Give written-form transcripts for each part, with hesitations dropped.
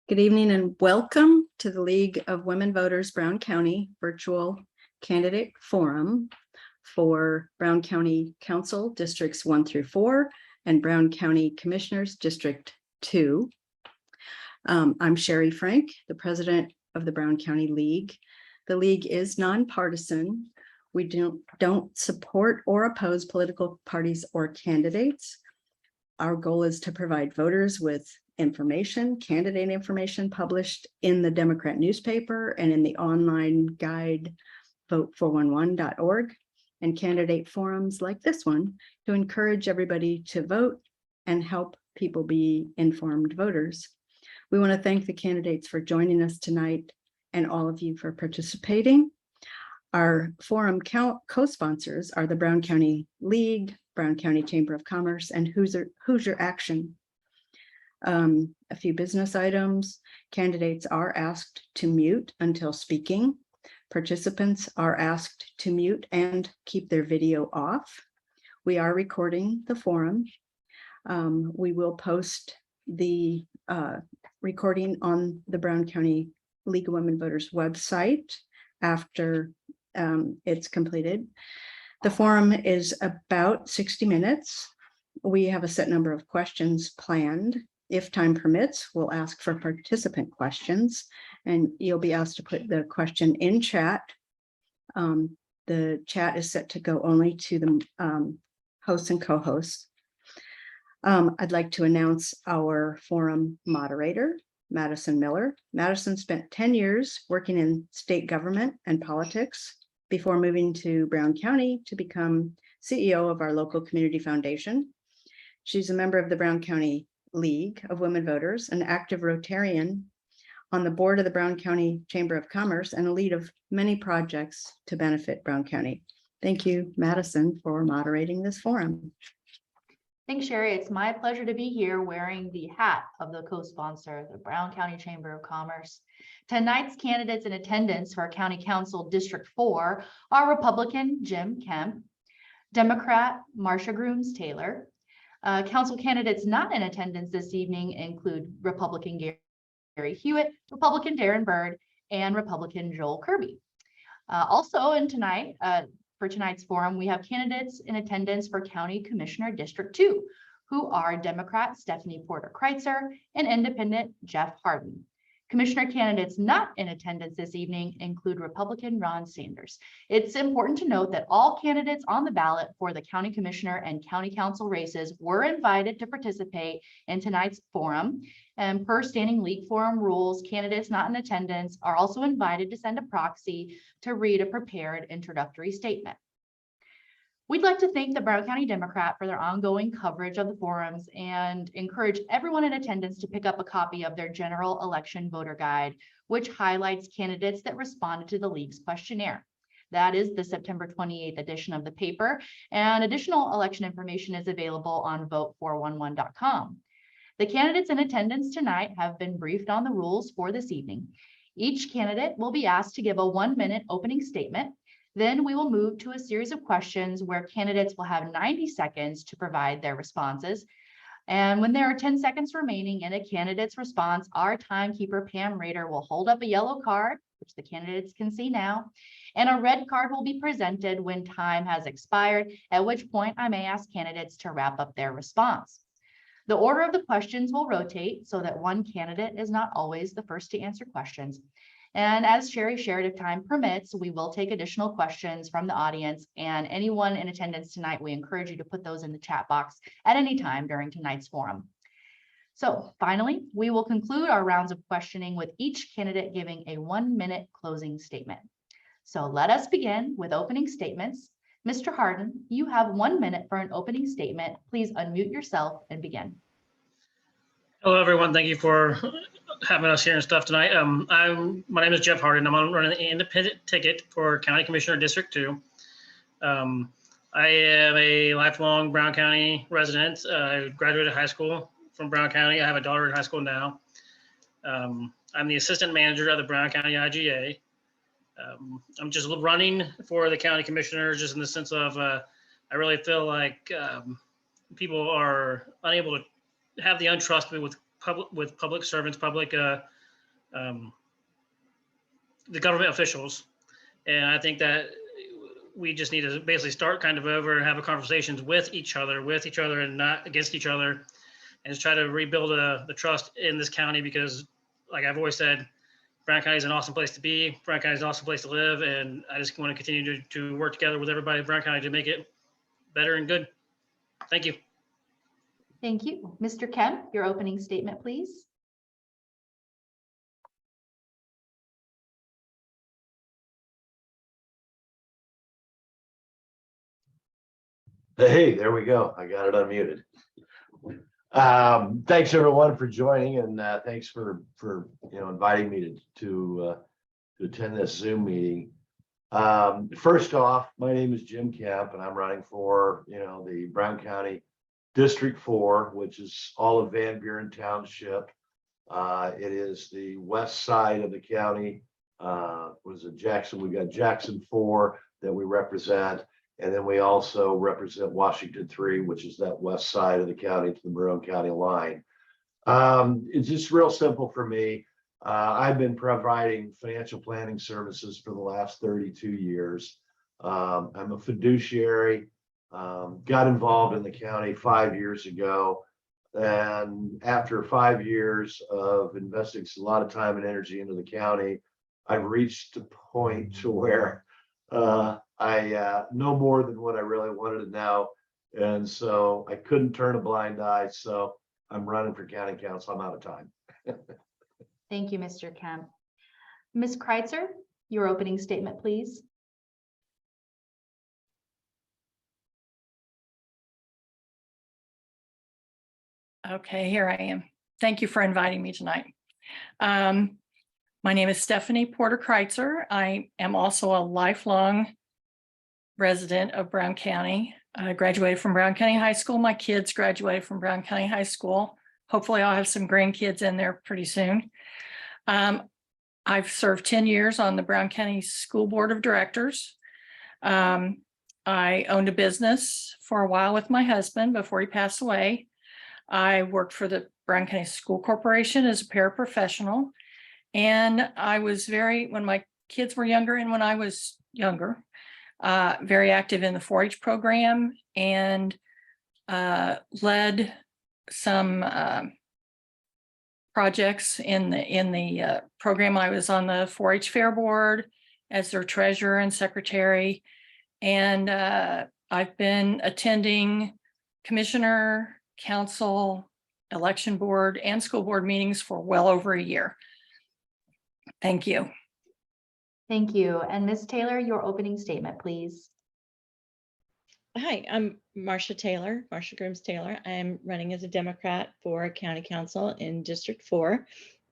Good evening and welcome to the League of Women Voters Brown County Virtual Candidate Forum for Brown County Council Districts 1 through 4 and Brown County Commissioners District 2. I'm Sherry Frank, the president of the Brown County League. The League is nonpartisan. We don't support or oppose political parties or candidates. Our goal is to provide voters with information, candidate information published in the Democrat newspaper and in the online guide vote411.org, and candidate forums like this one to encourage everybody to vote and help people be informed voters. We want to thank the candidates for joining us tonight and all of you for participating. Our forum co-sponsors are the Brown County League, Brown County Chamber of Commerce, and Hoosier Action. A few business items. Candidates are asked to mute until speaking. Participants are asked to mute and keep their video off. We are recording the forum. We will post the recording on the Brown County League of Women Voters website after it's completed. The forum is about 60 minutes. We have a set number of questions planned. If time permits, we'll ask for participant questions, and you'll be asked to put the question in chat. The chat is set to go only to the hosts and co-hosts. I'd like to announce our forum moderator, Madison Miller. Madison spent 10 years working in state government and politics before moving to Brown County to become CEO of our local community foundation. She's a member of the Brown County League of Women Voters, an active Rotarian on the board of the Brown County Chamber of Commerce, and a lead of many projects to benefit Brown County. Thank you, Madison, for moderating this forum. Thanks, Sherry. It's my pleasure to be here wearing the hat of the co-sponsor, the Brown County Chamber of Commerce. Tonight's candidates in attendance for County Council District 4 are Republican Jim Kemp, Democrat Marcia Taylor. Council candidates not in attendance this evening include Republican Gary Huett, Republican Darren Byrd, and Republican Joel Kirby. For tonight's forum, we have candidates in attendance for County Commissioner District 2, who are Democrat Stephanie Porter Kritzer and Independent Jeff Harden. Commissioner candidates not in attendance this evening include Republican Ron Sanders. It's important to note that all candidates on the ballot for the County Commissioner and County Council races were invited to participate in tonight's forum. And per standing league forum rules, candidates not in attendance are also invited to send a proxy to read a prepared introductory statement. We'd like to thank the Brown County Democrat for their ongoing coverage of the forums and encourage everyone in attendance to pick up a copy of their general election voter guide, which highlights candidates that responded to the League's questionnaire. That is the September 28th edition of the paper, and additional election information is available on vote411.com. The candidates in attendance tonight have been briefed on the rules for this evening. Each candidate will be asked to give a 1-minute opening statement. Then we will move to a series of questions where candidates will have 90 seconds to provide their responses. And when there are 10 seconds remaining in a candidate's response, our timekeeper, Pam Rader, will hold up a yellow card, which the candidates can see now, and a red card will be presented when time has expired, at which point I may ask candidates to wrap up their response. The order of the questions will rotate so that one candidate is not always the first to answer questions. And as Sherry shared, if time permits, we will take additional questions from the audience, and anyone in attendance tonight, we encourage you to put those in the chat box at any time during tonight's forum. So finally, we will conclude our rounds of questioning with each candidate giving a 1-minute closing statement. So let us begin with opening statements. Mr. Harden, you have 1 minute for an opening statement. Please unmute yourself and begin. Hello, everyone. Thank you for having us here and stuff tonight. My name is Jeff Harden. I'm running the independent ticket for County Commissioner District 2. I am a lifelong Brown County resident. I graduated high school from Brown County. I have a daughter in high school now. I'm the assistant manager of the Brown County IGA. I'm just running for the county commissioner, just in the sense of I really feel like people are unable to have the untrust with public servants, public the government officials. And I think that we just need to basically start kind of over and have a conversations with each other and not against each other, and just try to rebuild the trust in this county, because like I've always said, Brown County is an awesome place to be. Brown County is an awesome place to live. And I just want to continue to work together with everybody in Brown County to make it better and good. Thank you. Thank you. Mr. Kemp, your opening statement, please. Hey, there we go. I got it unmuted. Thanks everyone for joining, and thanks for inviting me to attend this Zoom meeting. First off, my name is Jim Kemp, and I'm running for the Brown County District 4, which is all of Van Buren Township. It is the west side of the county. Was it Jackson? We got Jackson 4 that we represent. And then we also represent Washington 3, which is that west side of the county to the Maroon County line. It's just real simple for me. I've been providing financial planning services for the last 32 years. I'm a fiduciary, got involved in the county 5 years ago. And after 5 years of investing a lot of time and energy into the county, I've reached a point to where I know more than what I really wanted to know. And so I couldn't turn a blind eye. So I'm running for county council. I'm out of time. Thank you, Mr. Kemp. Ms. Kritzer, your opening statement, please. Okay, here I am. Thank you for inviting me tonight. My name is Stephanie Porter Kritzer. I am also a lifelong resident of Brown County. I graduated from Brown County High School. My kids graduated from Brown County High School. Hopefully I'll have some grandkids in there pretty soon. I've served 10 years on the Brown County School Board of Directors. I owned a business for a while with my husband before he passed away. I worked for the Brown County School Corporation as a paraprofessional. And I was when my kids were younger and when I was younger, very active in the 4-H program, and led some projects in the program. I was on the 4-H Fair Board as their treasurer and secretary. And I've been attending commissioner, council, election board, and school board meetings for well over a year. Thank you. Thank you. And Ms. Taylor, your opening statement, please. Hi, I'm Marcia Taylor, Marcia Grooms Taylor. I'm running as a Democrat for County Council in District 4.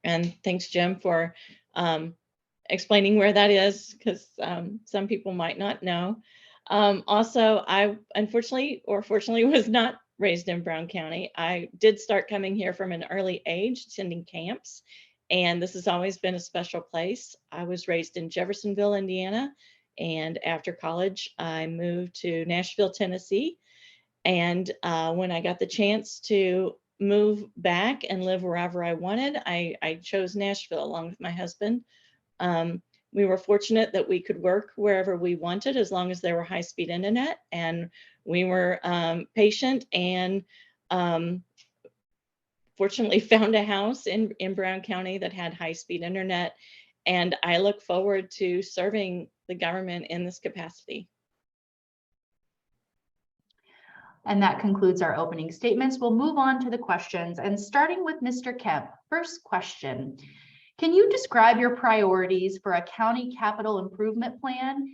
And thanks, Jim, for explaining where that is, because some people might not know. Also, I unfortunately or fortunately was not raised in Brown County. I did start coming here from an early age, attending camps. And this has always been a special place. I was raised in Jeffersonville, Indiana. And after college, I moved to Nashville, Tennessee. And when I got the chance to move back and live wherever I wanted, I chose Nashville along with my husband. We were fortunate that we could work wherever we wanted as long as there were high-speed internet. And we were patient and fortunately found a house in Brown County that had high-speed internet. And I look forward to serving the government in this capacity. And that concludes our opening statements. We'll move on to the questions, and starting with Mr. Kemp. First question, can you describe your priorities for a county capital improvement plan,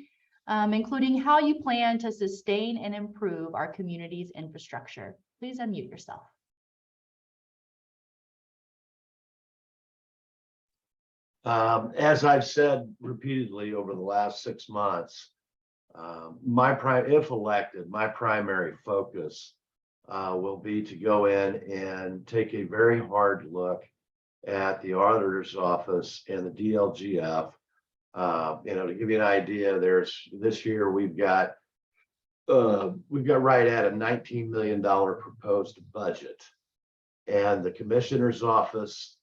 including how you plan to sustain and improve our community's infrastructure? Please unmute yourself. As I've said repeatedly over the last 6 months, if elected, my primary focus will be to go in and take a very hard look at the auditor's office and the DLGF. To give you an idea, this year we've got right at a $19 million proposed budget, and the commissioner's office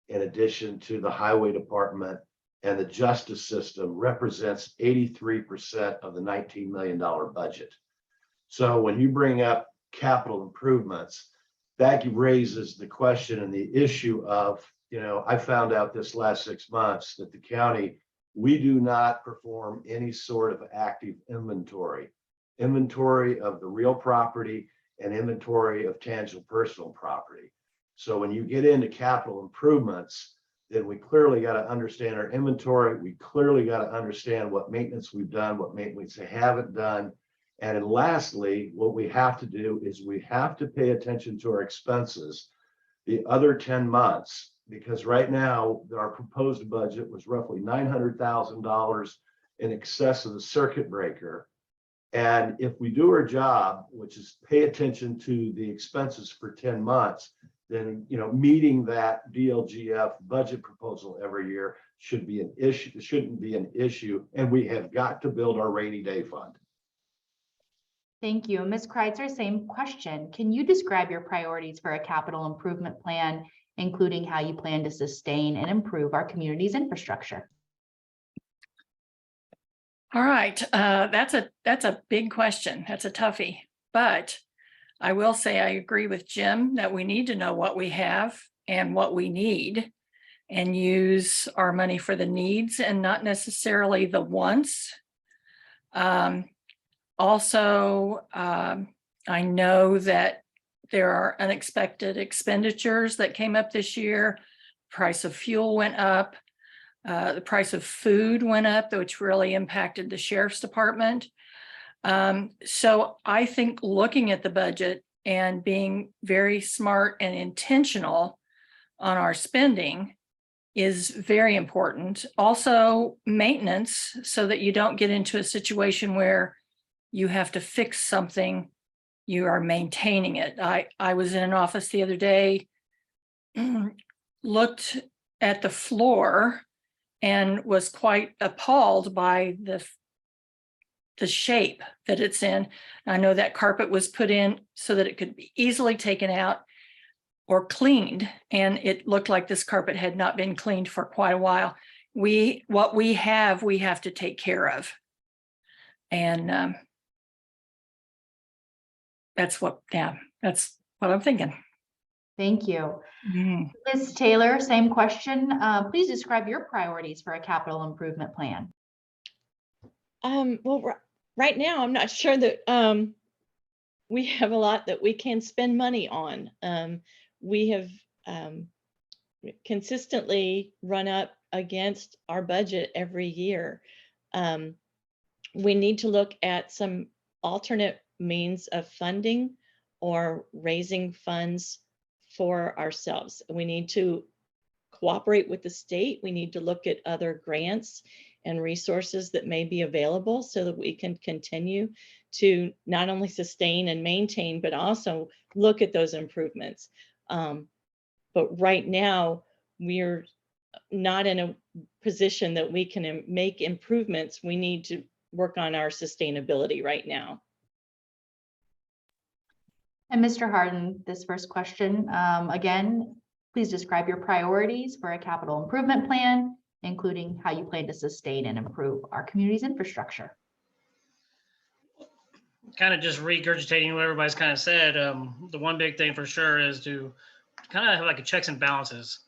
in addition to the highway department and the justice system, represents 83% of the $19 million budget. So when you bring up capital improvements, that raises the question and the issue of, I found out this last 6 months that the county, we do not perform any sort of active inventory of the real property and inventory of tangible personal property. So when you get into capital improvements, then we clearly got to understand our inventory. We clearly got to understand what maintenance we've done, what maintenance we haven't done. And then lastly, what we have to do is we have to pay attention to our expenses the other 10 months, because right now our proposed budget was roughly $900,000 in excess of the circuit breaker. And if we do our job, which is pay attention to the expenses for 10 months, then meeting that DLGF budget proposal every year should be an issue. It shouldn't be an issue, and we have got to build our rainy day fund. Thank you. Ms. Kritzer, same question. Can you describe your priorities for a capital improvement plan, including how you plan to sustain and improve our community's infrastructure? All right, that's a big question. That's a toughie, but I will say I agree with Jim that we need to know what we have and what we need and use our money for the needs and not necessarily the wants. Also, I know that there are unexpected expenditures that came up this year. Price of fuel went up. The price of food went up, which really impacted the sheriff's department. So I think looking at the budget and being very smart and intentional on our spending is very important. Also, maintenance, so that you don't get into a situation where you have to fix something, you are maintaining it. I was in an office the other day, looked at the floor and was quite appalled by the shape that it's in. I know that carpet was put in so that it could be easily taken out or cleaned, and it looked like this carpet had not been cleaned for quite a while. What we have to take care of. And that's what I'm thinking. Thank you. Mm. Ms. Taylor, same question. Please describe your priorities for a capital improvement plan. Well, right now, I'm not sure that we have a lot that we can spend money on. We have consistently run up against our budget every year. We need to look at some alternate means of funding or raising funds for ourselves. We need to cooperate with the state. We need to look at other grants and resources that may be available so that we can continue to not only sustain and maintain, but also look at those improvements. But right now, we're not in a position that we can make improvements. We need to work on our sustainability right now. And Mr. Harden, this first question, again, please describe your priorities for a capital improvement plan, including how you plan to sustain and improve our community's infrastructure. Kind of just regurgitating what everybody's kind of said. The one big thing for sure is to kind of have like a checks and balances.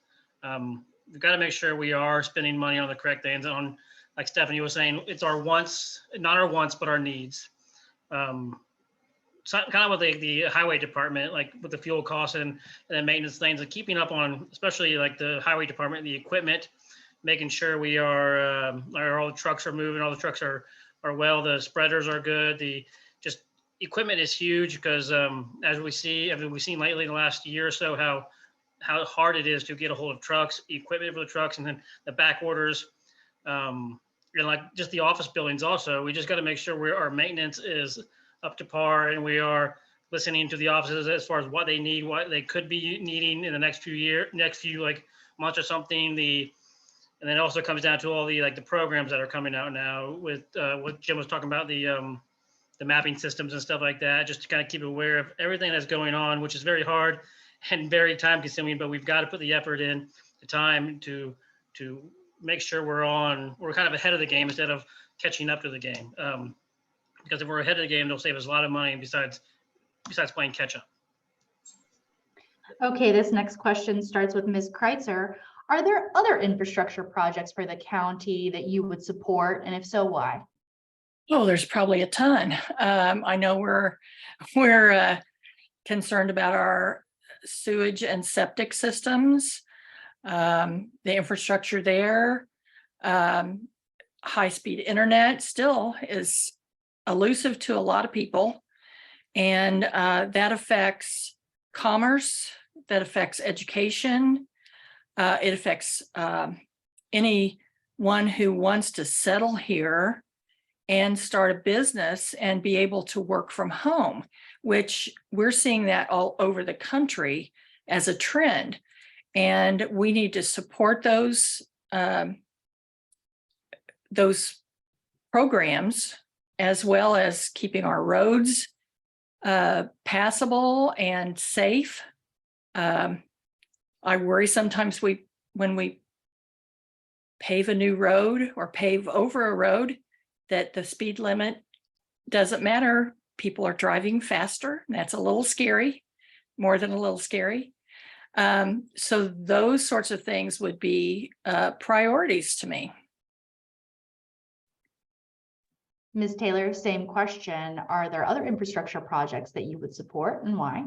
We've got to make sure we are spending money on the correct things. On, like Stephanie was saying, it's our wants, not our wants, but our needs. So kind of with the highway department, like with the fuel costs and the maintenance things, and keeping up on, especially like the highway department, the equipment, making sure we are, all the trucks are moving, all the trucks are well, the spreaders are good. The just equipment is huge because as we've seen lately in the last year or so, how hard it is to get a hold of trucks, equipment for the trucks, and then the back orders, and like just the office buildings also. We just got to make sure our maintenance is up to par, and we are listening to the offices as far as what they need, what they could be needing in the next few like months or something. And then it also comes down to all the the programs that are coming out now with what Jim was talking about, the mapping systems and stuff like that, just to kind of keep aware of everything that's going on, which is very hard and very time consuming, but we've got to put the effort in the time to make sure we're kind of ahead of the game instead of catching up to the game. Because if we're ahead of the game, they'll save us a lot of money besides playing catch up. Okay, this next question starts with Ms. Kritzer. Are there other infrastructure projects for the county that you would support? And if so, why? Oh, there's probably a ton. I know we're concerned about our sewage and septic systems, the infrastructure there. High-speed internet still is elusive to a lot of people, and that affects commerce, that affects education, it affects anyone who wants to settle here and start a business and be able to work from home, which we're seeing that all over the country as a trend. And we need to support those programs, as well as keeping our roads passable and safe. I worry sometimes when we pave a new road or pave over a road, that the speed limit doesn't matter. People are driving faster, and that's a little scary, more than a little scary. So those sorts of things would be priorities to me. Ms. Taylor, same question. Are there other infrastructure projects that you would support and why?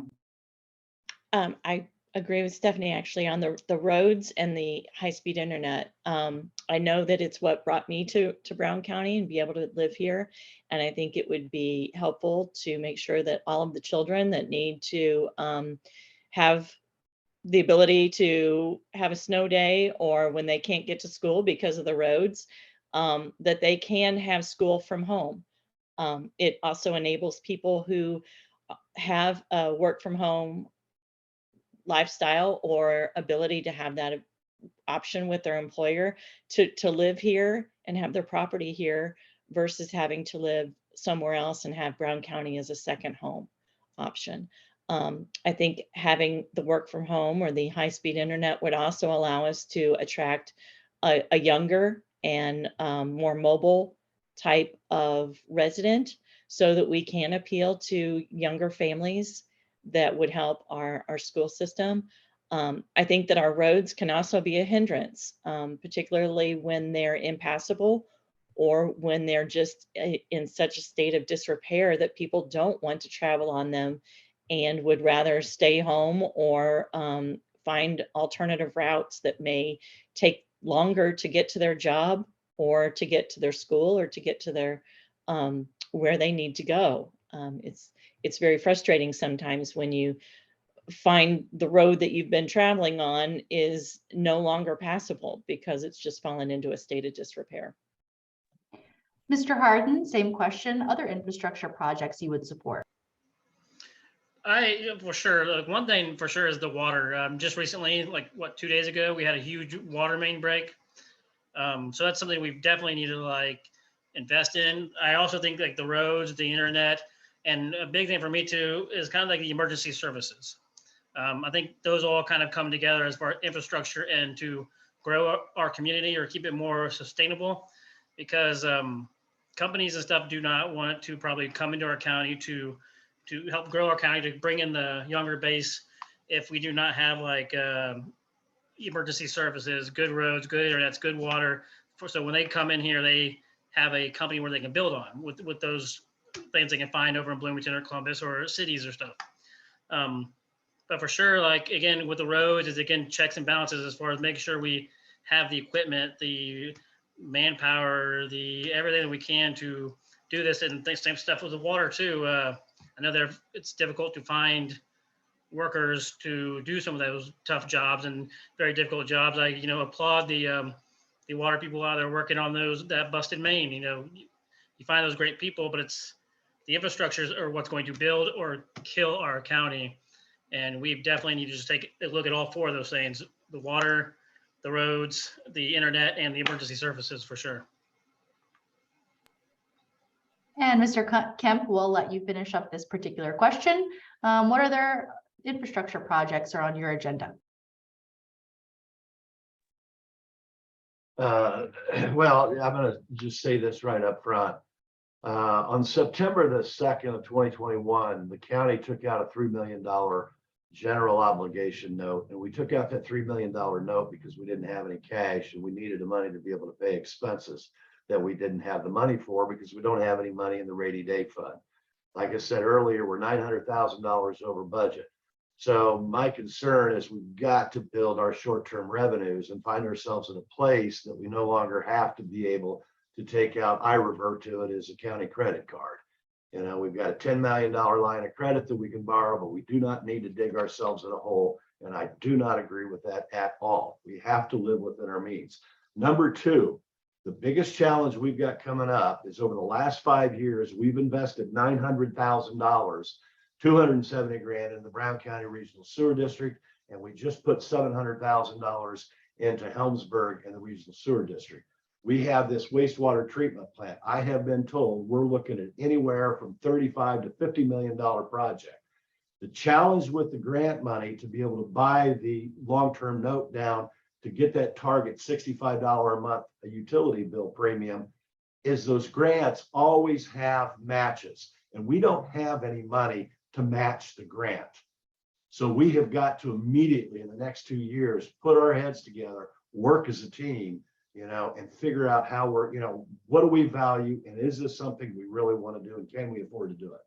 I agree with Stephanie actually on the roads and the high-speed internet. I know that it's what brought me to Brown County and be able to live here. And I think it would be helpful to make sure that all of the children that need to have the ability to have a snow day, or when they can't get to school because of the roads, that they can have school from home. It also enables people who have a work from home lifestyle or ability to have that option with their employer to live here and have their property here versus having to live somewhere else and have Brown County as a second home option. I think having the work from home or the high-speed internet would also allow us to attract a younger and more mobile type of resident, so that we can appeal to younger families that would help our school system. I think that our roads can also be a hindrance, particularly when they're impassable or when they're just in such a state of disrepair that people don't want to travel on them and would rather stay home or find alternative routes that may take longer to get to their job or to get to their school or to get to their where they need to go. It's very frustrating sometimes when you find the road that you've been traveling on is no longer passable because it's just fallen into a state of disrepair. Mr. Harden, same question. Other infrastructure projects you would support? For sure. Look, one thing for sure is the water. Just recently, like 2 days ago, we had a huge water main break. So that's something we definitely need to invest in. I also think the roads, the internet, and a big thing for me too is kind of the emergency services. I think those all kind of come together as far as infrastructure and to grow our community or keep it more sustainable, because companies and stuff do not want to probably come into our county to help grow our county, to bring in the younger base if we do not have emergency services, good roads, good internet, good water. So when they come in here, they have a company where they can build on with those things they can find over in Bloomington or Columbus or cities or stuff. But for sure, again, with the roads is again, checks and balances as far as making sure we have the equipment, the manpower, the everything that we can to do this, and same stuff with the water too. I know it's difficult to find workers to do some of those tough jobs and very difficult jobs. I applaud the water people out there working on that busted main. You find those great people, but it's the infrastructures are what's going to build or kill our county. And we definitely need to just take a look at all four of those things: the water, the roads, the internet, and the emergency services for sure. And Mr. Kemp, we'll let you finish up this particular question. What other infrastructure projects are on your agenda? Well, I'm gonna just say this right up front. On September the 2nd of 2021, the county took out a $3 million general obligation note. And we took out that $3 million note because we didn't have any cash and we needed the money to be able to pay expenses that we didn't have the money for because we don't have any money in the rainy day fund. Like I said earlier, we're $900,000 over budget. So my concern is we've got to build our short-term revenues and find ourselves in a place that we no longer have to be able to take out, I refer to it as a county credit card. You know, we've got a $10 million line of credit that we can borrow, but we do not need to dig ourselves in a hole. And I do not agree with that at all. We have to live within our means. Number two, the biggest challenge we've got coming up is over the last 5 years, we've invested $900,000, 270 grand in the Brown County Regional Sewer District. And we just put $700,000 into Helmsburg and the Regional Sewer District. We have this wastewater treatment plant. I have been told we're looking at anywhere from $35 to $50 million project. The challenge with the grant money to be able to buy the long-term note down to get that target $65 a month a utility bill premium is those grants always have matches. And we don't have any money to match the grant. So we have got to immediately in the next 2 years, put our heads together, work as a team, you know, and figure out how we're, you know, what do we value? And is this something we really want to do? And can we afford to do it?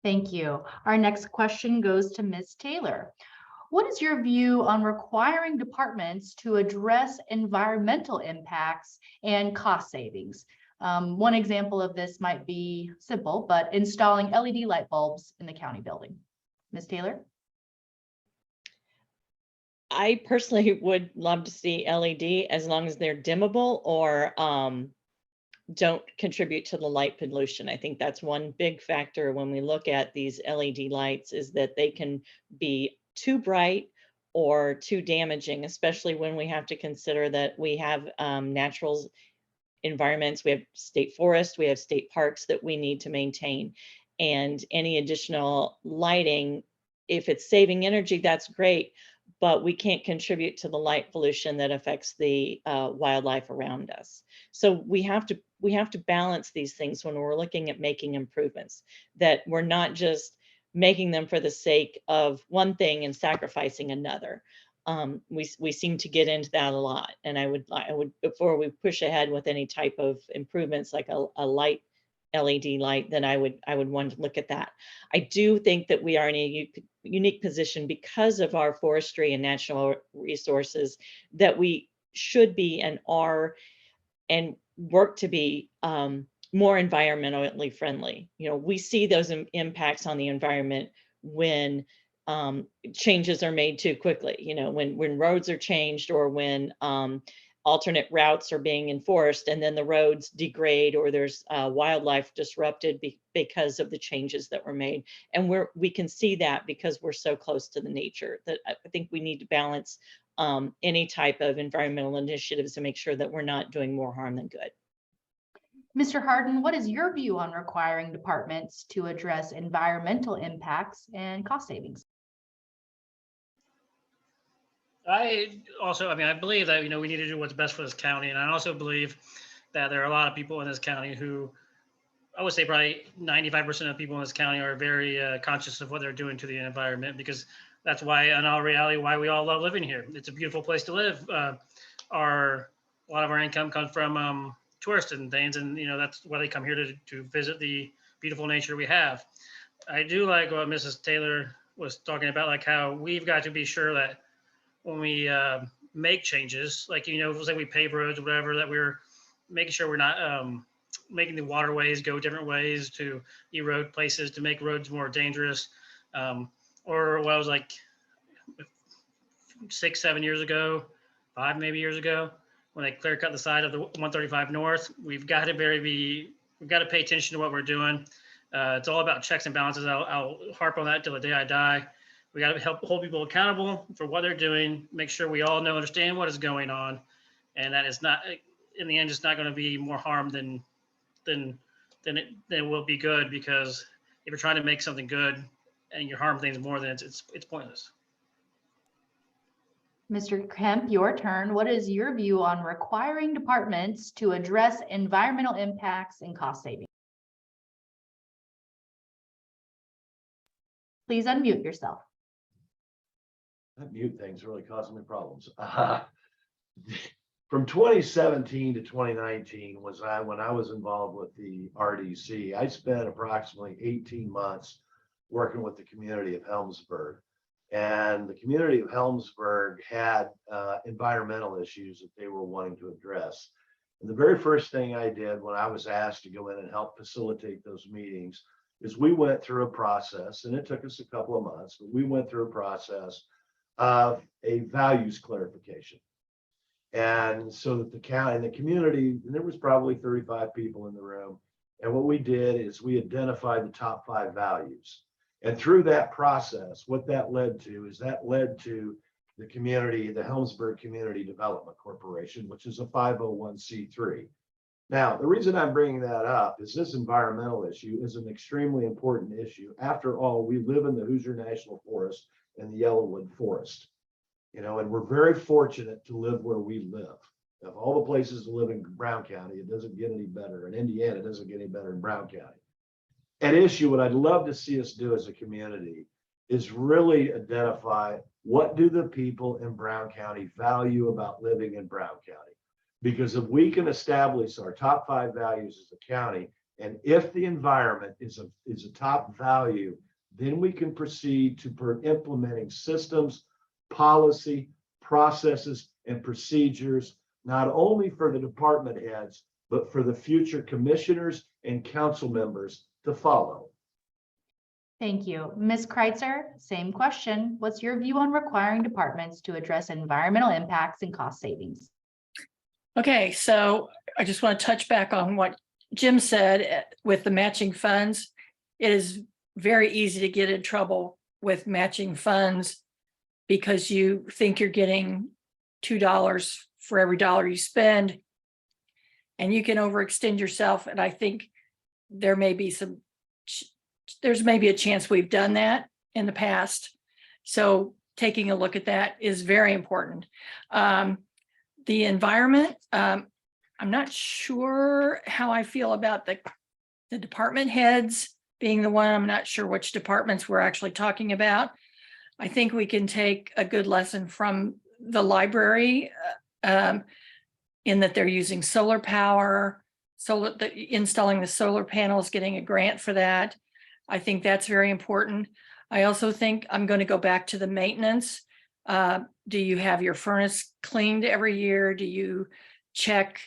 Thank you. Our next question goes to Ms. Taylor. What is your view on requiring departments to address environmental impacts and cost savings? One example of this might be simple, but installing LED light bulbs in the county building. Ms. Taylor? I personally would love to see LED as long as they're dimmable or don't contribute to the light pollution. I think that's one big factor when we look at these LED lights is that they can be too bright or too damaging, especially when we have to consider that we have natural environments, we have state forests, we have state parks that we need to maintain. And any additional lighting, if it's saving energy, that's great, but we can't contribute to the light pollution that affects the wildlife around us. So we have to balance these things when we're looking at making improvements, that we're not just making them for the sake of one thing and sacrificing another. We seem to get into that a lot. And I would, before we push ahead with any type of improvements like a light LED light, then I would want to look at that. I do think that we are in a unique position because of our forestry and natural resources that we should be and are and work to be more environmentally friendly. You know, we see those impacts on the environment when changes are made too quickly. You know, when roads are changed or when alternate routes are being enforced and then the roads degrade or there's wildlife disrupted because of the changes that were made. And we can see that because we're so close to the nature that I think we need to balance any type of environmental initiatives to make sure that we're not doing more harm than good. Mr. Harden, what is your view on requiring departments to address environmental impacts and cost savings? I believe that, you know, we need to do what's best for this county. And I also believe that there are a lot of people in this county who, I would say probably 95% of people in this county are very conscious of what they're doing to the environment, because that's why, in all reality, why we all love living here. It's a beautiful place to live. A lot of our income comes from tourists and things. And, you know, that's why they come here to visit the beautiful nature we have. I do like what Mrs. Taylor was talking about, like how we've got to be sure that when we make changes, like, you know, say we pave roads or whatever, that we're making sure we're not making the waterways go different ways to erode places, to make roads more dangerous. Or what was like 6-7 years ago, 5 maybe years ago, when they clear cut the side of the 135 North, we've got to pay attention to what we're doing. It's all about checks and balances. I'll harp on that till the day I die. We got to help hold people accountable for what they're doing, make sure we all understand what is going on, and that it's not, in the end, it's not going to be more harm than it will be good, because if you're trying to make something good and you harm things more, then it's pointless. Mr. Kemp, your turn. What is your view on requiring departments to address environmental impacts and cost savings? Please unmute yourself. That mute thing's really causing me problems. From 2017 to 2019 when I was involved with the RDC. I spent approximately 18 months working with the community of Helmsburg. And the community of Helmsburg had environmental issues that they were wanting to address. And the very first thing I did when I was asked to go in and help facilitate those meetings is we went through a process, and it took us a couple of months, but we went through a process of a values clarification. And so that the county and the community, and there was probably 35 people in the room. And what we did is we identified the top 5 values. And through that process, what that led to is that led to the community, the Helmsburg Community Development Corporation, which is a 501c3. Now, the reason I'm bringing that up is this environmental issue is an extremely important issue. After all, we live in the Hoosier National Forest and the Yellowwood Forest, you know, and we're very fortunate to live where we live. Of all the places to live in Brown County, it doesn't get any better. In Indiana, it doesn't get any better in Brown County. An issue, what I'd love to see us do as a community is really identify what do the people in Brown County value about living in Brown County? Because if we can establish our top 5 values as a county, and if the environment is a top value, then we can proceed to implementing systems, policy, processes, and procedures, not only for the department heads, but for the future commissioners and council members to follow. Thank you. Ms. Kritzer, same question. What's your view on requiring departments to address environmental impacts and cost savings? Okay, so I just want to touch back on what Jim said with the matching funds. It is very easy to get in trouble with matching funds because you think you're getting $2 for every dollar you spend, and you can overextend yourself. And I think there's maybe a chance we've done that in the past. So taking a look at that is very important. The environment, I'm not sure how I feel about the department heads being the one. I'm not sure which departments we're actually talking about. I think we can take a good lesson from the library in that they're using solar power, installing the solar panels, getting a grant for that. I think that's very important. I also think I'm going to go back to the maintenance. Do you have your furnace cleaned every year? Do you check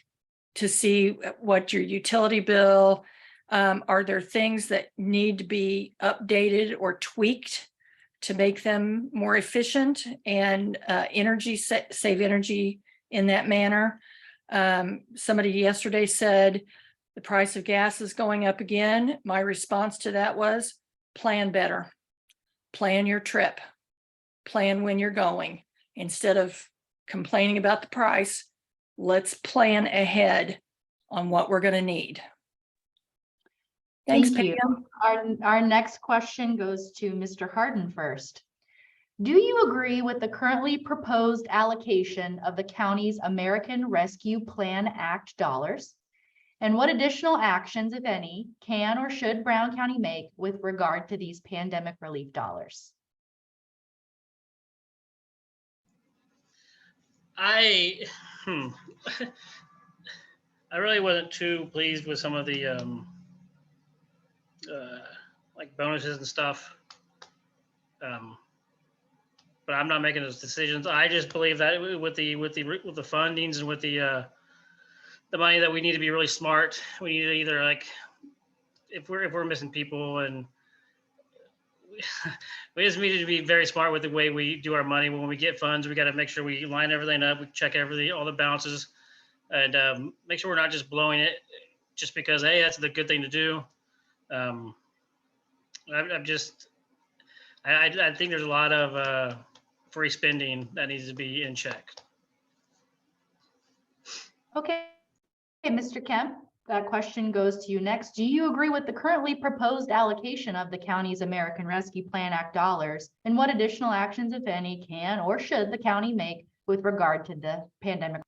to see what your utility bill? Are there things that need to be updated or tweaked to make them more efficient and save energy in that manner? Somebody yesterday said the price of gas is going up again. My response to that was plan better. Plan your trip. Plan when you're going. Instead of complaining about the price, let's plan ahead on what we're going to need. Thanks, Thank you. Our next question goes to Mr. Harden first. Do you agree with the currently proposed allocation of the county's American Rescue Plan Act dollars? And what additional actions, if any, can or should Brown County make with regard to these pandemic relief dollars? I really wasn't too pleased with some of the like bonuses and stuff. But I'm not making those decisions. I just believe that with the fundings and with the money, that we need to be really smart. We need to either, like, if we're missing people, and we just need to be very smart with the way we do our money. When we get funds, we got to make sure we line everything up, we check all the balances, and make sure we're not just blowing it just because, hey, that's the good thing to do. I think there's a lot of free spending that needs to be in check. Okay, Mr. Kemp, that question goes to you next. Do you agree with the currently proposed allocation of the county's American Rescue Plan Act dollars? And what additional actions, if any, can or should the county make with regard to the pandemic?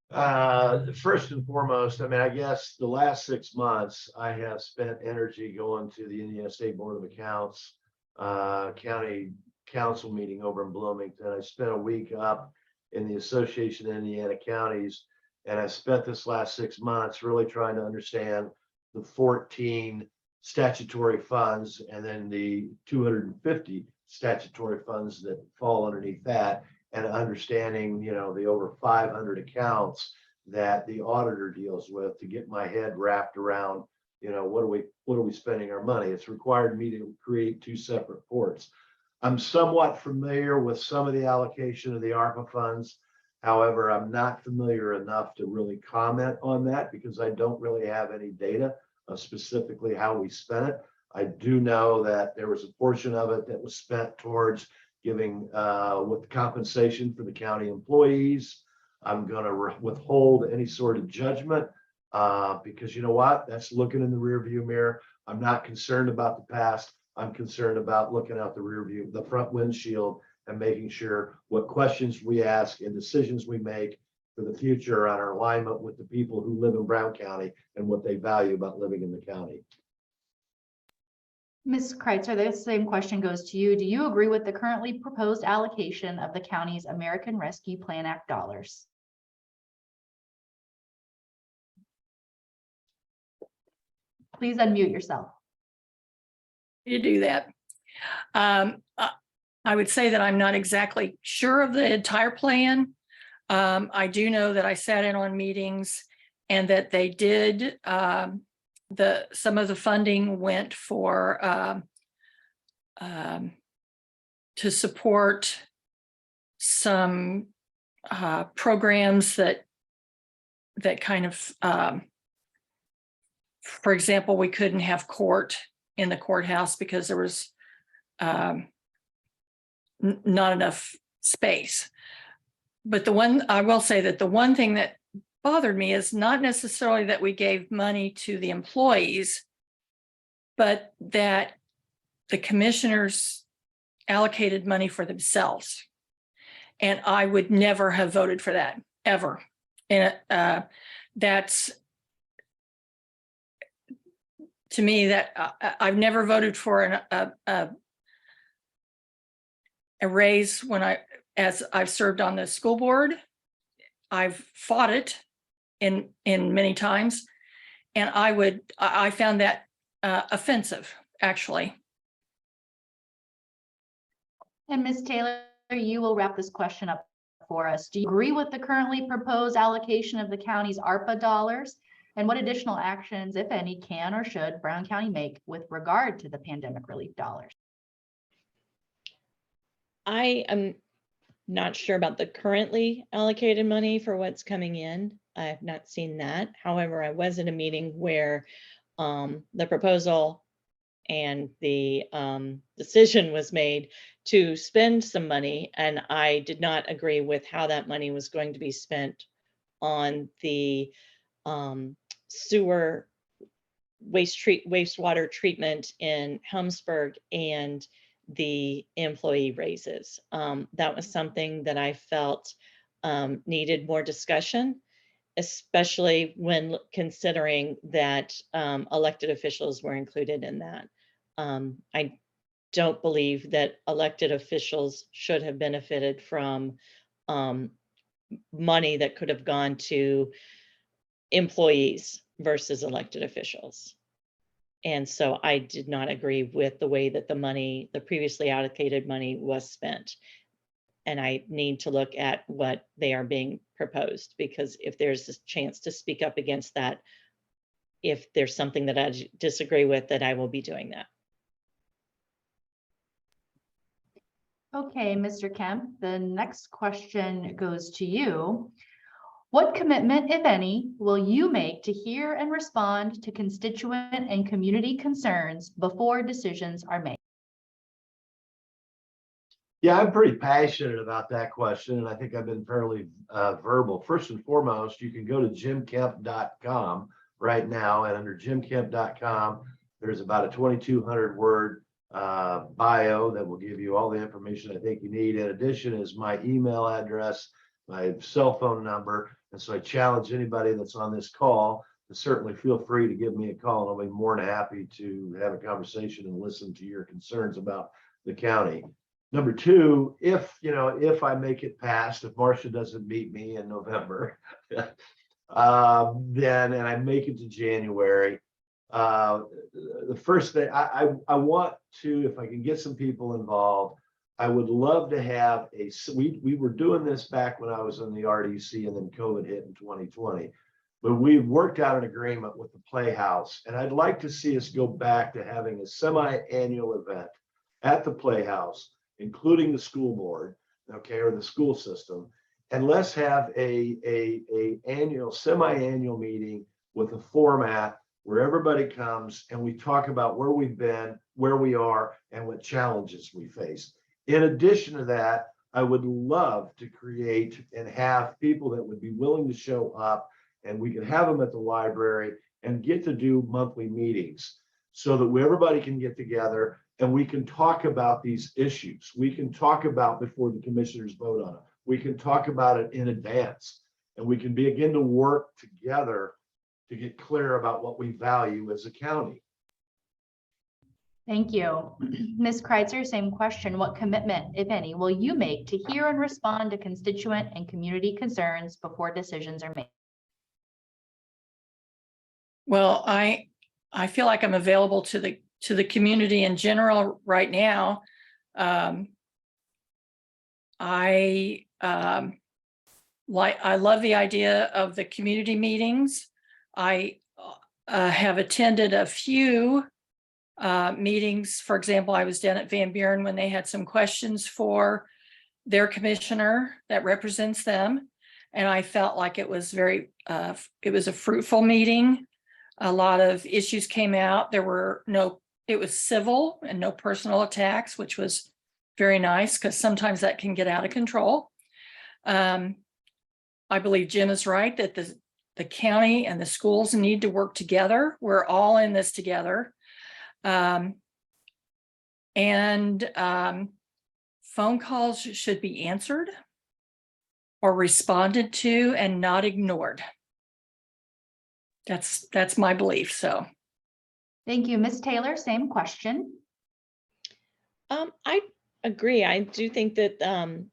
First and foremost, I mean, I guess the last 6 months, I have spent energy going to the Indiana State Board of Accounts county council meeting over in Bloomington. I spent a week up in the Association of Indiana Counties, and I spent this last 6 months really trying to understand the 14 statutory funds and then the 250 statutory funds that fall underneath that, and understanding, you know, the over 500 accounts that the auditor deals with, to get my head wrapped around, you know, what are we spending our money? It's required me to create 2 separate reports. I'm somewhat familiar with some of the allocation of the ARPA funds. However, I'm not familiar enough to really comment on that because I don't really have any data of specifically how we spent it. I do know that there was a portion of it that was spent towards giving with compensation for the county employees. I'm going to withhold any sort of judgment because you know what? That's looking in the rearview mirror. I'm not concerned about the past. I'm concerned about looking out the rear view, the front windshield, and making sure what questions we ask and decisions we make for the future on our alignment with the people who live in Brown County and what they value about living in the county. Ms. Kritzer, the same question goes to you. Do you agree with the currently proposed allocation of the county's American Rescue Plan Act dollars? Please unmute yourself. You do that. I would say that I'm not exactly sure of the entire plan. I do know that I sat in on meetings and that they did, some of the funding went for to support some programs that kind of, for example, we couldn't have court in the courthouse because there was not enough space. But the one, I will say that the one thing that bothered me is not necessarily that we gave money to the employees, but that the commissioners allocated money for themselves. And I would never have voted for that, ever. And that's, to me, that I've never voted for a raise as I've served on the school board. I've fought it in many times, and I found that offensive, actually. And Ms. Taylor, you will wrap this question up for us. Do you agree with the currently proposed allocation of the county's ARPA dollars? And what additional actions, if any, can or should Brown County make with regard to the pandemic relief dollars? I am not sure about the currently allocated money for what's coming in. I have not seen that. However, I was in a meeting where the proposal and the decision was made to spend some money, and I did not agree with how that money was going to be spent on the sewer wastewater treatment in Helmsburg and the employee raises. That was something that I felt needed more discussion, especially when considering that elected officials were included in that. I don't believe that elected officials should have benefited from money that could have gone to employees versus elected officials. And so I did not agree with the way that the previously allocated money was spent. And I need to look at what they are being proposed, because if there's a chance to speak up against that, if there's something that I disagree with, that I will be doing that. Okay, Mr. Kemp, the next question goes to you. What commitment, if any, will you make to hear and respond to constituent and community concerns before decisions are made? Yeah, I'm pretty passionate about that question, and I think I've been fairly verbal. First and foremost, you can go to jimkemp.com right now, and under jimkemp.com, there's about a 2,200 word bio that will give you all the information I think you need. In addition is my email address, my cell phone number. And so I challenge anybody that's on this call to certainly feel free to give me a call, and I'll be more than happy to have a conversation and listen to your concerns about the county. Number two, if I make it past, if Marcia doesn't meet me in November, then and I make it to January, the first thing I want to, if I can get some people involved, I would love to have we were doing this back when I was in the RDC, and then COVID hit in 2020. But we've worked out an agreement with the Playhouse, and I'd like to see us go back to having a semi-annual event at the Playhouse, including the school board, okay, or the school system, and let's have a semi-annual meeting with a format where everybody comes and we talk about where we've been, where we are, and what challenges we face. In addition to that, I would love to create and have people that would be willing to show up, and we can have them at the library and get to do monthly meetings so that everybody can get together and we can talk about these issues. We can talk about before the commissioners vote on it. We can talk about it in advance, and we can begin to work together to get clear about what we value as a county. Thank you. Ms. Kritzer, same question. What commitment, if any, will you make to hear and respond to constituent and community concerns before decisions are made? Well, I feel like I'm available to the community in general right now. I love the idea of the community meetings. I have attended a few meetings. For example, I was down at Van Buren when they had some questions for their commissioner that represents them, and I felt like it was it was a fruitful meeting. A lot of issues came out. It was civil and no personal attacks, which was very nice, because sometimes that can get out of control. I believe Jim is right that the county and the schools need to work together. We're all in this together. Phone calls should be answered or responded to and not ignored. That's my belief. So Thank you. Ms. Taylor, same question. I agree. I do think that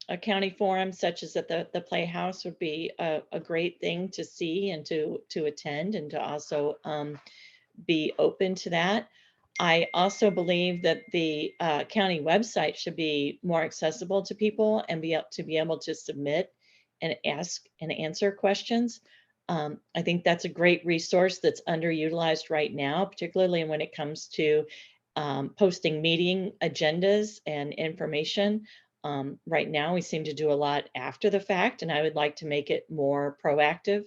a county forum such as at the Playhouse would be a great thing to see and to attend, and to also be open to that. I also believe that the county website should be more accessible to people and be able to submit and ask and answer questions. I think that's a great resource that's underutilized right now, particularly when it comes to posting meeting agendas and information. Right now, we seem to do a lot after the fact, and I would like to make it more proactive.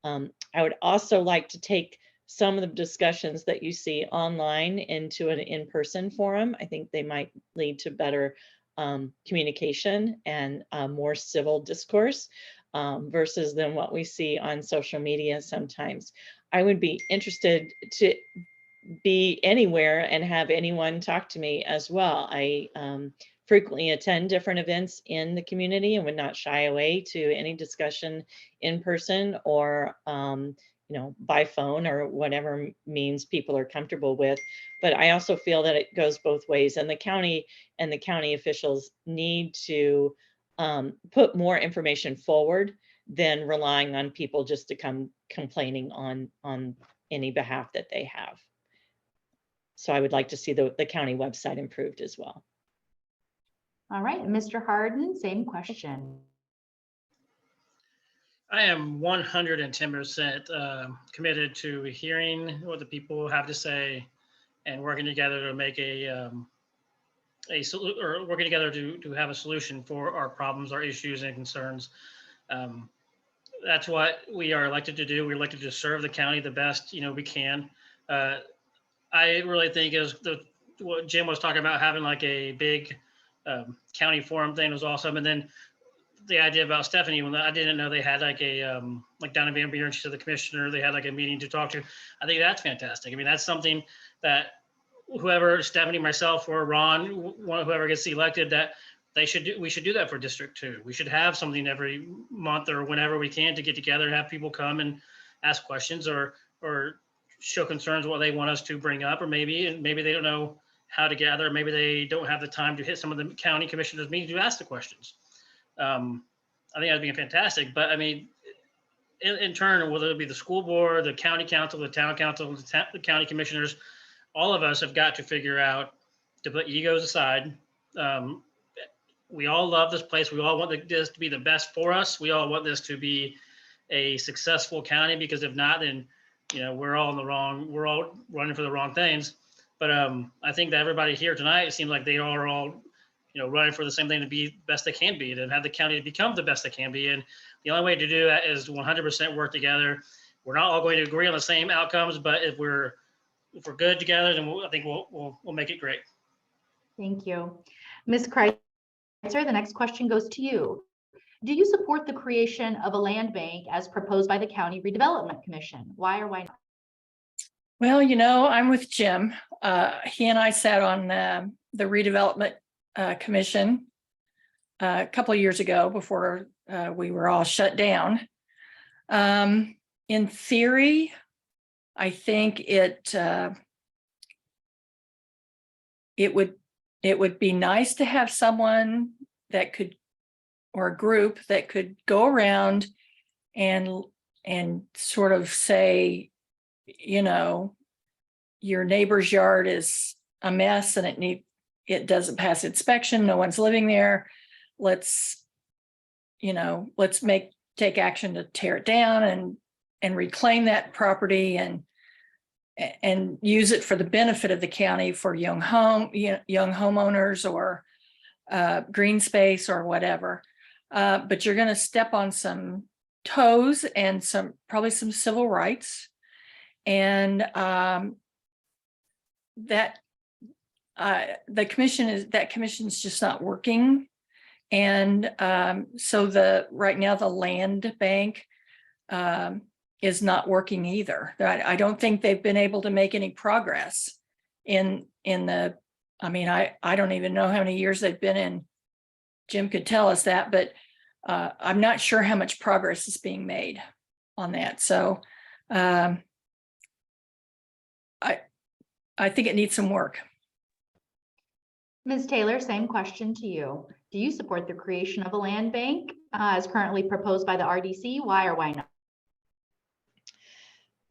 I would also like to take some of the discussions that you see online into an in-person forum. I think they might lead to better communication and more civil discourse. Versus than what we see on social media sometimes. I would be interested to be anywhere and have anyone talk to me as well. I frequently attend different events in the community and would not shy away to any discussion in person or by phone or whatever means people are comfortable with. But I also feel that it goes both ways, and the county officials need to put more information forward than relying on people just to come complaining on any behalf that they have. So I would like to see the county website improved as well. All right, Mr. Harden, same question. I am 110% committed to hearing what the people have to say and working together to make working together to have a solution for our problems, our issues and concerns. That's what we are elected to do. We're elected to serve the county the best we can. I really think is what Jim was talking about, having like a big county forum thing was awesome. And then the idea about Stephanie, when I didn't know they had like a like down in Van Buren, she said the commissioner, they had like a meeting to talk to. I think that's fantastic. I mean, that's something that whoever, Stephanie, myself, or Ron, whoever gets elected, that we should do that for District 2. We should have something every month or whenever we can to get together and have people come and ask questions or show concerns what they want us to bring up, or maybe they don't know how to gather, maybe they don't have the time to hit some of the county commissioners meetings to ask the questions. I think that'd be fantastic. But I mean, in turn, whether it be the school board, the county council, the town council, the county commissioners, all of us have got to figure out to put egos aside. We all love this place. We all want this to be the best for us. We all want this to be a successful county, because if not, then we're all running for the wrong things. But I think that everybody here tonight, it seems like they are all running for the same thing, to be best they can be, to have the county become the best they can be. And the only way to do that is 100% work together. We're not all going to agree on the same outcomes, but if we're good together, then I think we'll make it great. Thank you. Ms. Kritzer, the next question goes to you. Do you support the creation of a land bank as proposed by the County Redevelopment Commission? Why or why not? Well, I'm with Jim. He and I sat on the redevelopment commission a couple of years ago before we were all shut down. In theory, I think it would be nice to have someone that could, or a group that could go around and sort of say, your neighbor's yard is a mess and it doesn't pass inspection. No one's living there. Let's take action to tear it down and reclaim that property and use it for the benefit of the county, for young homeowners or green space or whatever. But you're going to step on some toes and probably some civil rights, and that commission's just not working. And so right now the land bank is not working either. I don't think they've been able to make any progress I don't even know how many years they've been in. Jim could tell us that, but I'm not sure how much progress is being made on that. So I think it needs some work. Ms. Taylor, same question to you. Do you support the creation of a land bank as currently proposed by the RDC? Why or why not?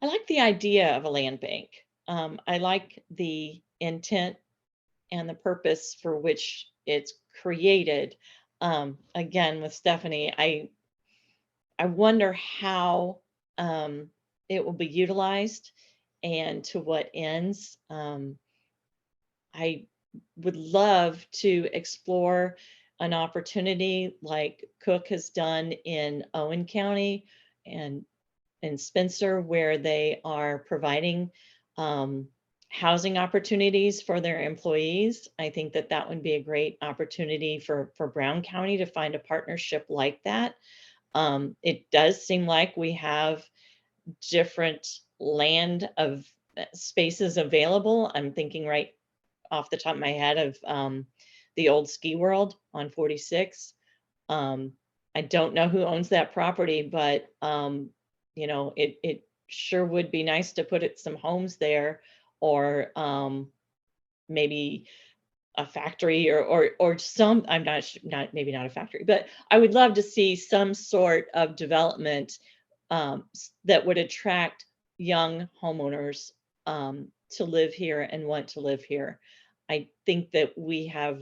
I like the idea of a land bank. I like the intent and the purpose for which it's created. Again, with Stephanie, I wonder how it will be utilized and to what ends. I would love to explore an opportunity like Cook has done in Owen County and in Spencer, where they are providing housing opportunities for their employees. I think that would be a great opportunity for Brown County to find a partnership like that. It does seem like we have different land of spaces available. I'm thinking right off the top of my head of the old ski world on 46. I don't know who owns that property, but it sure would be nice to put some homes there, or maybe a factory or some, I'm maybe not a factory, but I would love to see some sort of development that would attract young homeowners to live here and want to live here. I think that we have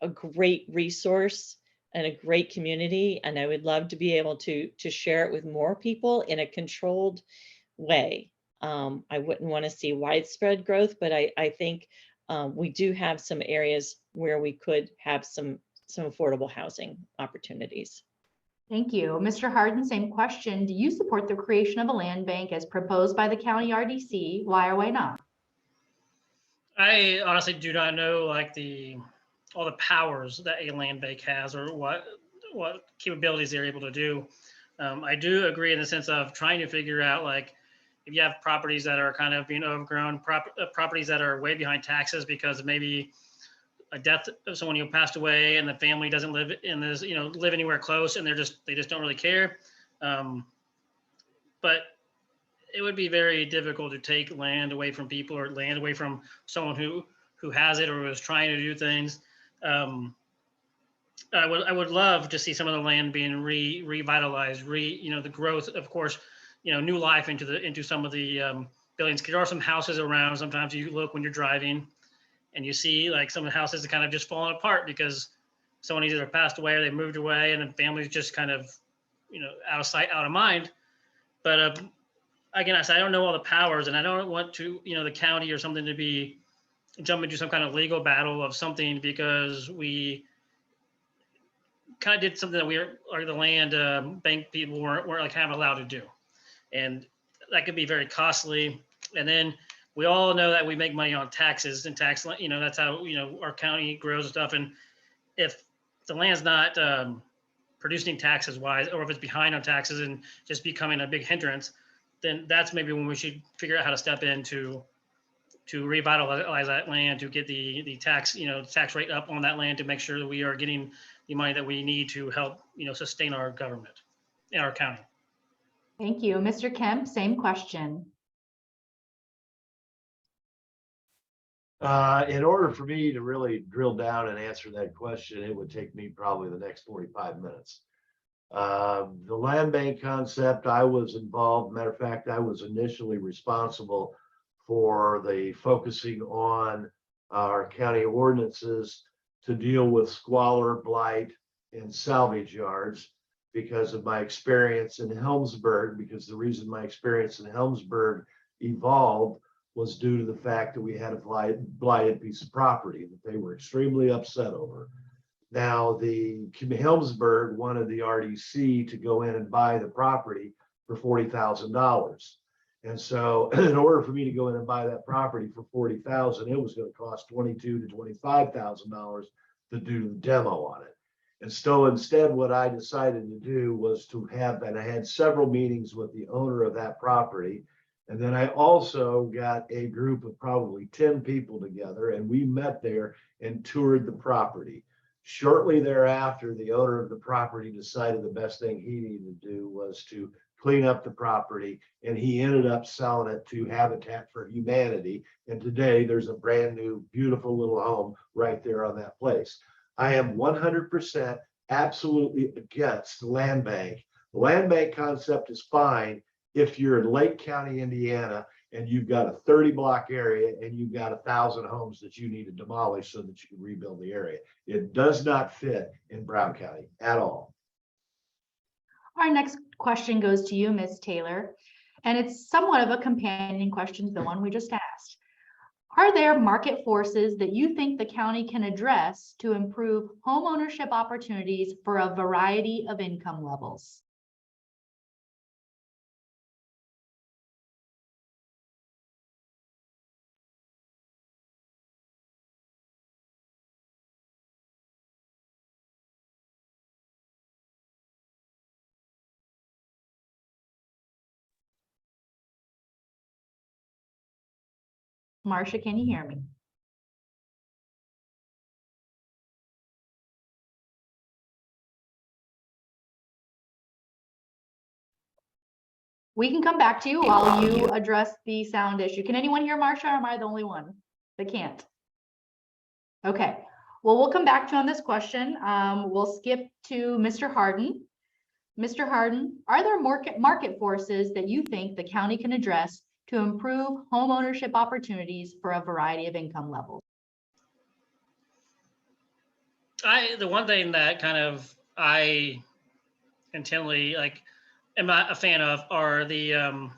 a great resource and a great community, and I would love to be able to share it with more people in a controlled way. I wouldn't want to see widespread growth, but I think we do have some areas where we could have some affordable housing opportunities. Thank you. Mr. Harden, same question. Do you support the creation of a land bank as proposed by the county RDC? Why or why not? I honestly do not know all the powers that a land bank has, or what capabilities they're able to do. I do agree in the sense of trying to figure out if you have properties that are kind of being overgrown, properties that are way behind taxes because maybe a death of someone who passed away and the family doesn't live in this, live anywhere close, and they just don't really care. But it would be very difficult to take land away from people or land away from someone who has it or was trying to do things. I would love to see some of the land being revitalized, the growth, of course, new life into some of the buildings. There are some houses around. Sometimes you look when you're driving and you see like some of the houses are kind of just falling apart because someone either passed away or they moved away, and the family's just kind of, out of sight, out of mind. But again, I said I don't know all the powers, and I don't want to, the county or something to be jump into some kind of legal battle of something because we kind of did something that the land bank people weren't like kind of allowed to do, and that could be very costly. And then we all know that we make money on taxes and tax, that's how our county grows and stuff. And if the land's not producing taxes wise, or if it's behind on taxes and just becoming a big hindrance, then that's maybe when we should figure out how to step in to revitalize that land, to get the tax, tax rate up on that land, to make sure that we are getting the money that we need to help, sustain our government in our county. Thank you. Mr. Kemp, same question. In order for me to really drill down and answer that question, it would take me probably the next 45 minutes. The land bank concept, I was involved. Matter of fact, I was initially responsible for the focusing on our county ordinances to deal with squalor, blight, and salvage yards because of my experience in Helmsburg, because the reason my experience in Helmsburg evolved was due to the fact that we had a blighted piece of property that they were extremely upset over. Now, the Helmsburg wanted the RDC to go in and buy the property for $40,000. And so in order for me to go in and buy that property for $40,000, it was going to cost $22,000 to $25,000 to do the demo on it. And so instead, what I decided to do was to have, and I had several meetings with the owner of that property. And then I also got a group of probably 10 people together, and we met there and toured the property. Shortly thereafter, the owner of the property decided the best thing he needed to do was to clean up the property, and he ended up selling it to Habitat for Humanity. And today there's a brand new, beautiful little home right there on that place. I am 100% absolutely against the land bank. The land bank concept is fine if you're in Lake County, Indiana, and you've got a 30-block area and you've got 1,000 homes that you need to demolish so that you can rebuild the area. It does not fit in Brown County at all. Our next question goes to you, Ms. Taylor, and it's somewhat of a companion question to the one we just asked. Are there market forces that you think the county can address to improve home ownership opportunities for a variety of income levels? Marcia, can you hear me? We can come back to you while you address the sound issue. Can anyone hear Marcia, or am I the only one that can't? Okay, well, we'll come back to you on this question. We'll skip to Mr. Harden. Mr. Harden, are there market forces that you think the county can address to improve home ownership opportunities for a variety of income levels? The one thing that kind of I intently am not a fan of are the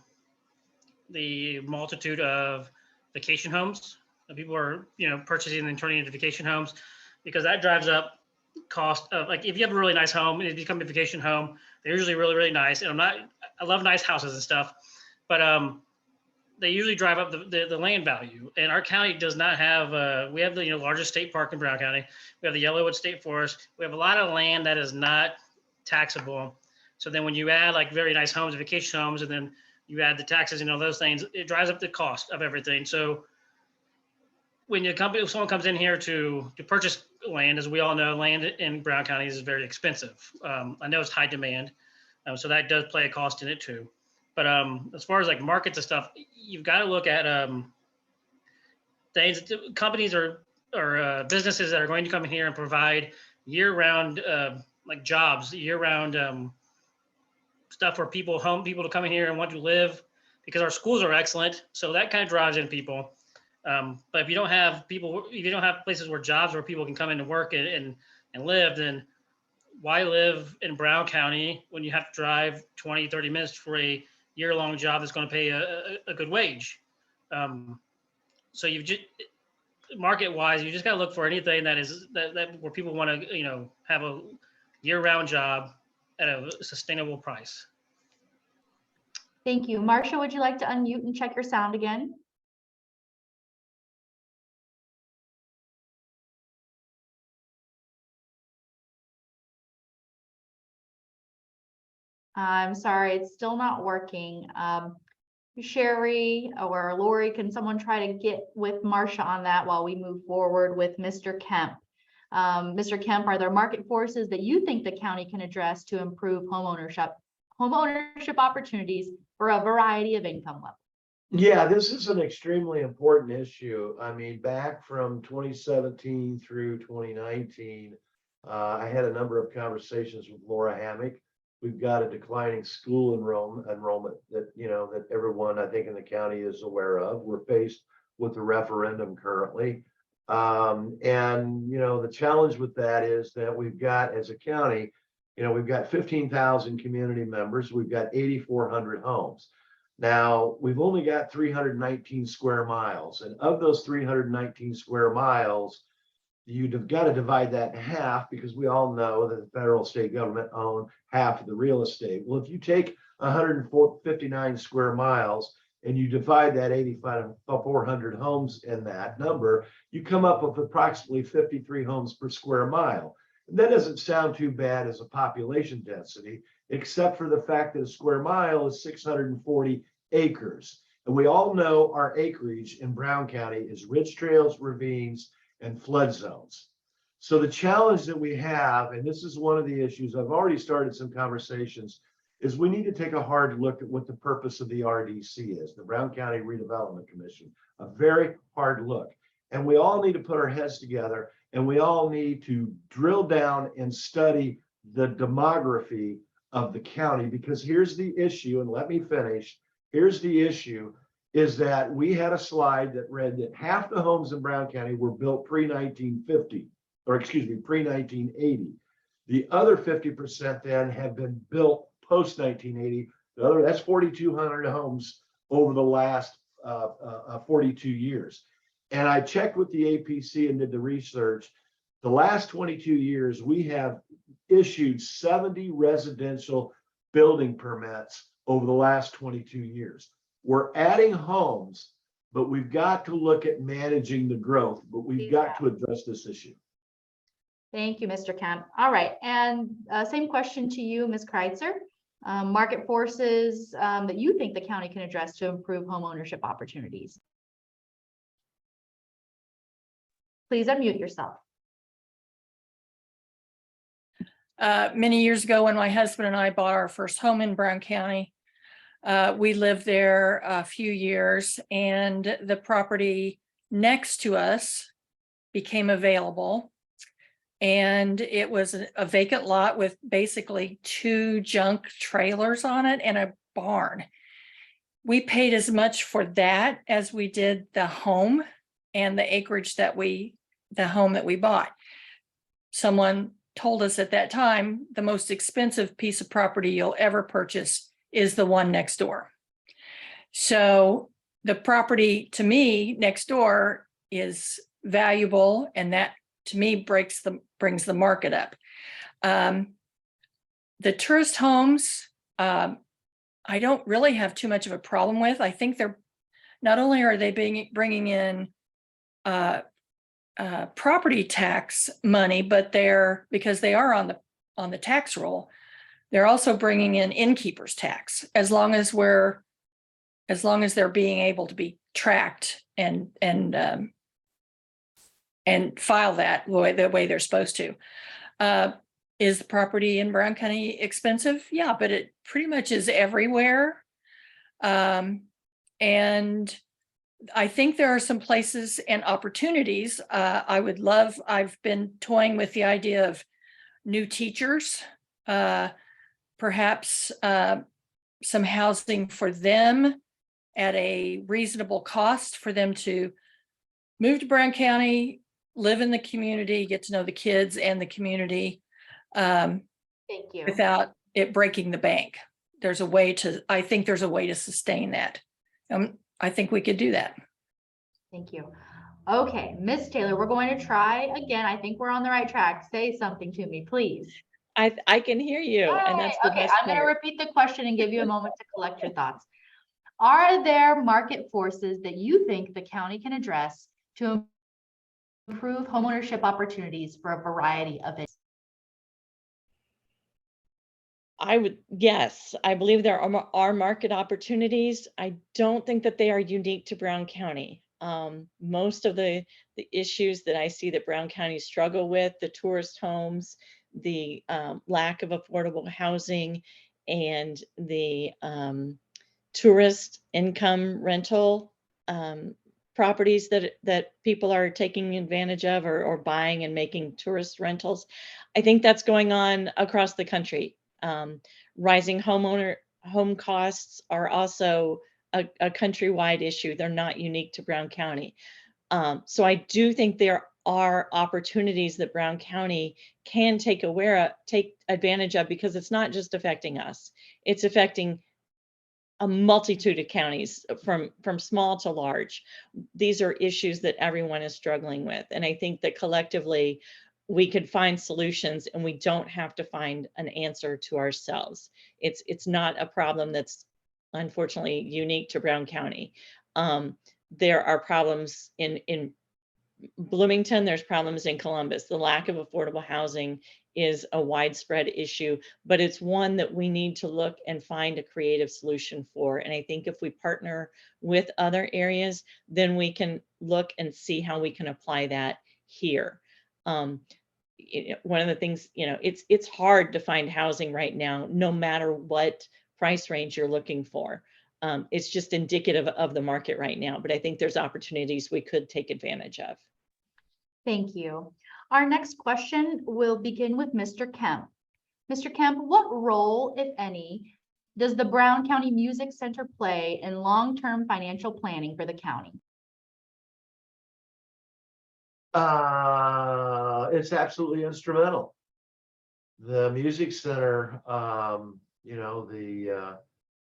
multitude of vacation homes that people are purchasing and turning into vacation homes, because that drives up cost of, like, if you have a really nice home and it becomes a vacation home, they're usually really, really nice. And I love nice houses and stuff, but they usually drive up the land value. And our county does not have, we have the largest state park in Brown County. We have the Yellowwood State Forest. We have a lot of land that is not taxable. So then when you add like very nice homes, vacation homes, and then you add the taxes, those things, it drives up the cost of everything. So when if someone comes in here to purchase land, as we all know, land in Brown County is very expensive. I know it's high demand, so that does play a cost in it too. But as far as like markets and stuff, you've got to look at things. Companies or businesses that are going to come in here and provide year-round like jobs, year-round stuff for people to come in here and want to live, because our schools are excellent. So that kind of drives in people. But if you don't have places where people can come in and work and live, then why live in Brown County when you have to drive 20, 30 minutes for a year-long job that's going to pay a good wage? So you've just, market-wise, you just got to look for anything that where people want to, have a year-round job at a sustainable price. Thank you. Marcia, would you like to unmute and check your sound again? I'm sorry, it's still not working. Sherry or Lori, can someone try to get with Marcia on that while we move forward with Mr. Kemp? Mr. Kemp, are there market forces that you think the county can address to improve homeownership opportunities for a variety of income levels? Yeah, this is an extremely important issue. I mean, back from 2017 through 2019, I had a number of conversations with Laura Hammock. We've got a declining school enrollment that, that everyone I think in the county is aware of. We're faced with a referendum currently. And, the challenge with that is that we've got, as a county, we've got 15,000 community members. We've got 8,400 homes. Now, we've only got 319 square miles. And of those 319 square miles, you've got to divide that in half, because we all know that the federal state government own half of the real estate. Well, if you take 159 square miles and you divide that 8,400 homes in that number, you come up with approximately 53 homes per square mile. And that doesn't sound too bad as a population density, except for the fact that a square mile is 640 acres. And we all know our acreage in Brown County is ridge trails, ravines, and flood zones. So the challenge that we have, and this is one of the issues, I've already started some conversations, is we need to take a hard look at what the purpose of the RDC is, the Brown County Redevelopment Commission, a very hard look. And we all need to put our heads together, and we all need to drill down and study the demography of the county, because here's the issue, and let me finish. Here's the issue, is that we had a slide that read that half the homes in Brown County were built pre-1950, or excuse me, pre-1980. The other 50% then have been built post-1980. That's 4,200 homes over the last 42 years. And I checked with the APC and did the research. The last 22 years, we have issued 70 residential building permits over the last 22 years. We're adding homes, but we've got to look at managing the growth, but we've got to address this issue. Thank you, Mr. Kemp. All right, and same question to you, Ms. Kritzer. Market forces that you think the county can address to improve home ownership opportunities. Please unmute yourself. Many years ago, when my husband and I bought our first home in Brown County, we lived there a few years, and the property next to us became available. And it was a vacant lot with basically 2 junk trailers on it and a barn. We paid as much for that as we did the home and the acreage that the home that we bought. Someone told us at that time, the most expensive piece of property you'll ever purchase is the one next door. So the property to me next door is valuable, and that to me brings the market up. The tourist homes, I don't really have too much of a problem with. I think they're not only are they bringing in property tax money, but because they are on the tax roll, they're also bringing in innkeeper's tax, as long as we're as long as they're being able to be tracked and file that the way they're supposed to. Is the property in Brown County expensive? Yeah, but it pretty much is everywhere. And I think there are some places and opportunities. I've been toying with the idea of new teachers, perhaps some housing for them at a reasonable cost for them to move to Brown County, live in the community, get to know the kids and the community, Thank you. without it breaking the bank. I think there's a way to sustain that. I think we could do that. Thank you. Okay, Miss Taylor, we're going to try again. I think we're on the right track. Say something to me, please. I can hear you, and that's the Okay, best I'm going to part. repeat the question and give you a moment to collect your thoughts. Are there market forces that you think the county can address to improve homeownership opportunities for a variety of it? Yes, I believe there are market opportunities. I don't think that they are unique to Brown County. Most of the issues that I see that Brown County struggle with, the tourist homes, the lack of affordable housing, and the tourist income rental properties that people are taking advantage of or buying and making tourist rentals. I think that's going on across the country. Rising home costs are also a countrywide issue. They're not unique to Brown County. So I do think there are opportunities that Brown County can take advantage of, because it's not just affecting us. It's affecting a multitude of counties from small to large. These are issues that everyone is struggling with. And I think that collectively we could find solutions, and we don't have to find an answer to ourselves. It's not a problem that's unfortunately unique to Brown County. There are problems in Bloomington, there's problems in Columbus. The lack of affordable housing is a widespread issue, but it's one that we need to look and find a creative solution for. And I think if we partner with other areas, then we can look and see how we can apply that here. One of the things, it's hard to find housing right now, no matter what price range you're looking for. It's just indicative of the market right now, but I think there's opportunities we could take advantage of. Thank you. Our next question will begin with Mr. Kemp. Mr. Kemp, what role, if any, does the Brown County Music Center play in long-term financial planning for the county? It's absolutely instrumental. The music center, I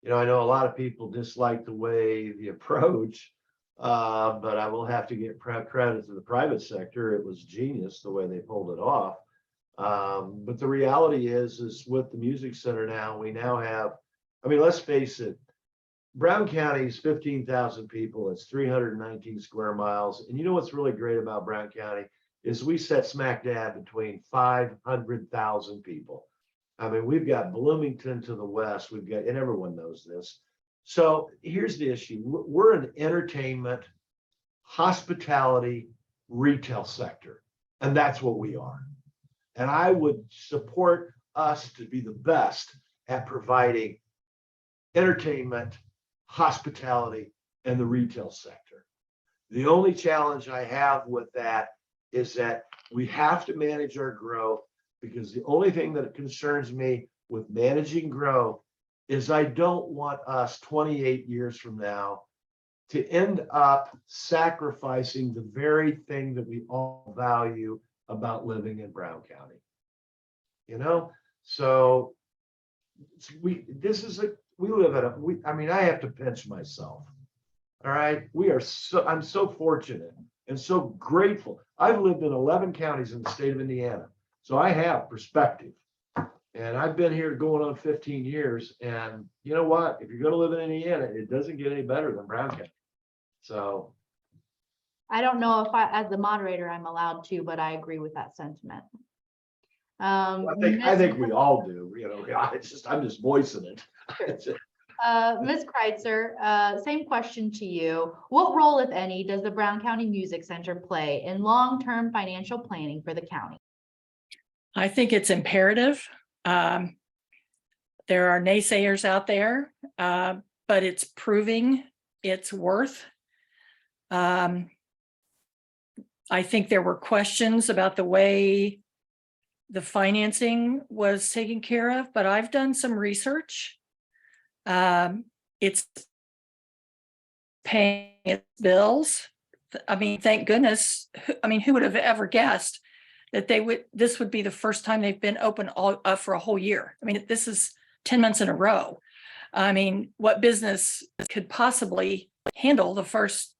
know a lot of people dislike the way the approach, but I will have to give credit to the private sector. It was genius the way they pulled it off. But the reality is with the music center now, we now have, let's face it, Brown County is 15,000 people. It's 319 square miles. And you know what's really great about Brown County is we set smack dab between 500,000 people. We've got Bloomington to the west. And everyone knows this. So here's the issue. We're an entertainment, hospitality, retail sector. And that's what we are. And I would support us to be the best at providing entertainment, hospitality, and the retail sector. The only challenge I have with that is that we have to manage our growth, because the only thing that concerns me with managing growth is I don't want us 28 years from now to end up sacrificing the very thing that we all value about living in Brown County. So I have to pinch myself. All right. I'm so fortunate and so grateful. I've lived in 11 counties in the state of Indiana. So I have perspective, and I've been here going on 15 years. And you know what? If you're going to live in Indiana, it doesn't get any better than Brown County. So I don't know if as the moderator, I'm allowed to, but I agree with that sentiment. I think we all do. I'm just voicing it. Ms. Kritzer, same question to you. What role, if any, does the Brown County Music Center play in long-term financial planning for the county? I think it's imperative. There are naysayers out there, but it's proving its worth. I think there were questions about the way the financing was taken care of, but I've done some research. It's paying its bills. I mean, thank goodness. I mean, who would have ever guessed that this would be the first time they've been open for a whole year? I mean, this is 10 months in a row. I mean, what business could possibly handle the first,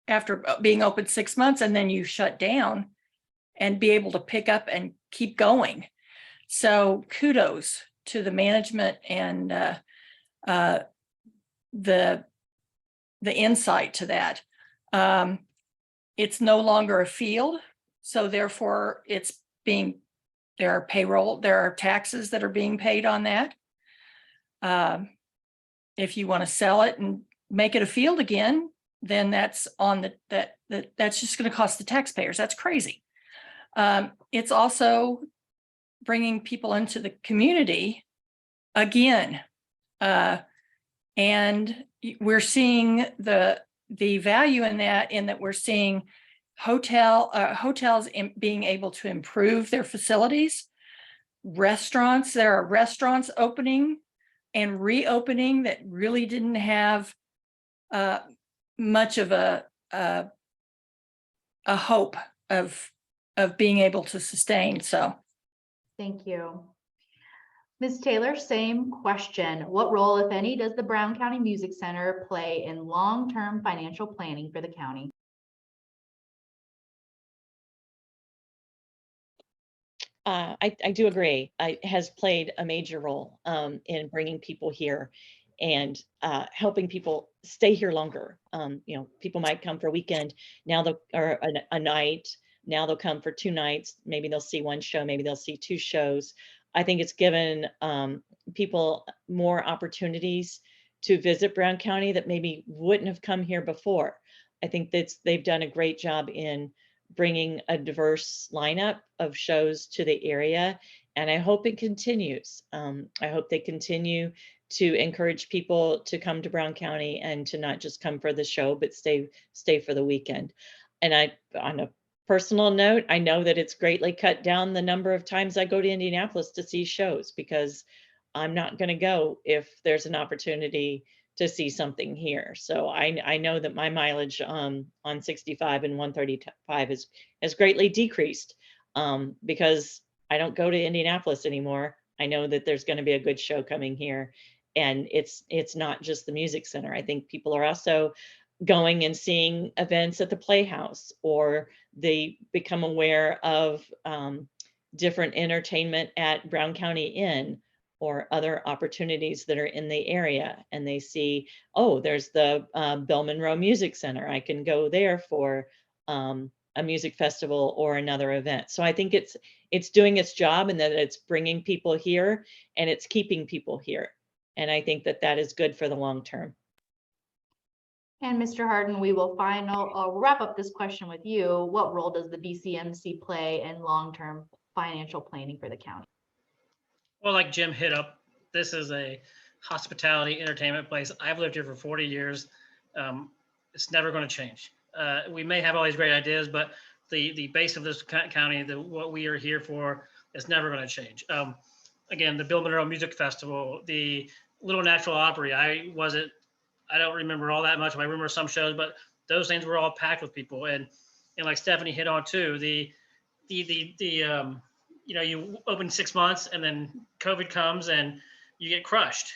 after being open 6 months and then you shut down and be able to pick up and keep going? So kudos to the management and the insight to that. It's no longer a field, so therefore there are taxes that are being paid on that. If you want to sell it and make it a field again, then that's on that's just going to cost the taxpayers. That's crazy. It's also bringing people into the community again. And we're seeing the value in that we're seeing hotels being able to improve their facilities. There are restaurants opening and reopening that really didn't have much of a hope of being able to sustain. So Thank you. Ms. Taylor, same question. What role, if any, does the Brown County Music Center play in long-term financial planning for the county? I do agree. It has played a major role in bringing people here and helping people stay here longer. People might come for a weekend now, or a night. Now they'll come for 2 nights. Maybe they'll see 1 show. Maybe they'll see 2 shows. I think it's given people more opportunities to visit Brown County that maybe wouldn't have come here before. I think they've done a great job in bringing a diverse lineup of shows to the area, and I hope it continues. I hope they continue to encourage people to come to Brown County and to not just come for the show, but stay for the weekend. And on a personal note, I know that it's greatly cut down the number of times I go to Indianapolis to see shows, because I'm not going to go if there's an opportunity to see something here. So I know that my mileage on 65 and 135 has greatly decreased because I don't go to Indianapolis anymore. I know that there's going to be a good show coming here, and it's not just the music center. I think people are also going and seeing events at the Playhouse, or they become aware of different entertainment at Brown County Inn or other opportunities that are in the area, and they see, oh, there's the Bill Monroe Music Center. I can go there for a music festival or another event. So I think it's doing its job, and that it's bringing people here and it's keeping people here. And I think that is good for the long term. And Mr. Harden, we will wrap up this question with you. What role does the Bcmc play in long-term financial planning for the county? Well, like Jim hit up, this is a hospitality entertainment place. I've lived here for 40 years. It's never going to change. We may have all these great ideas, but the base of this county, what we are here for, is never going to change. Again, the Bill Monroe Music Festival, the Little Natural Opry. I don't remember all that much. I remember some shows, but those things were all packed with people. And like Stephanie hit on too, you open 6 months and then COVID comes and you get crushed.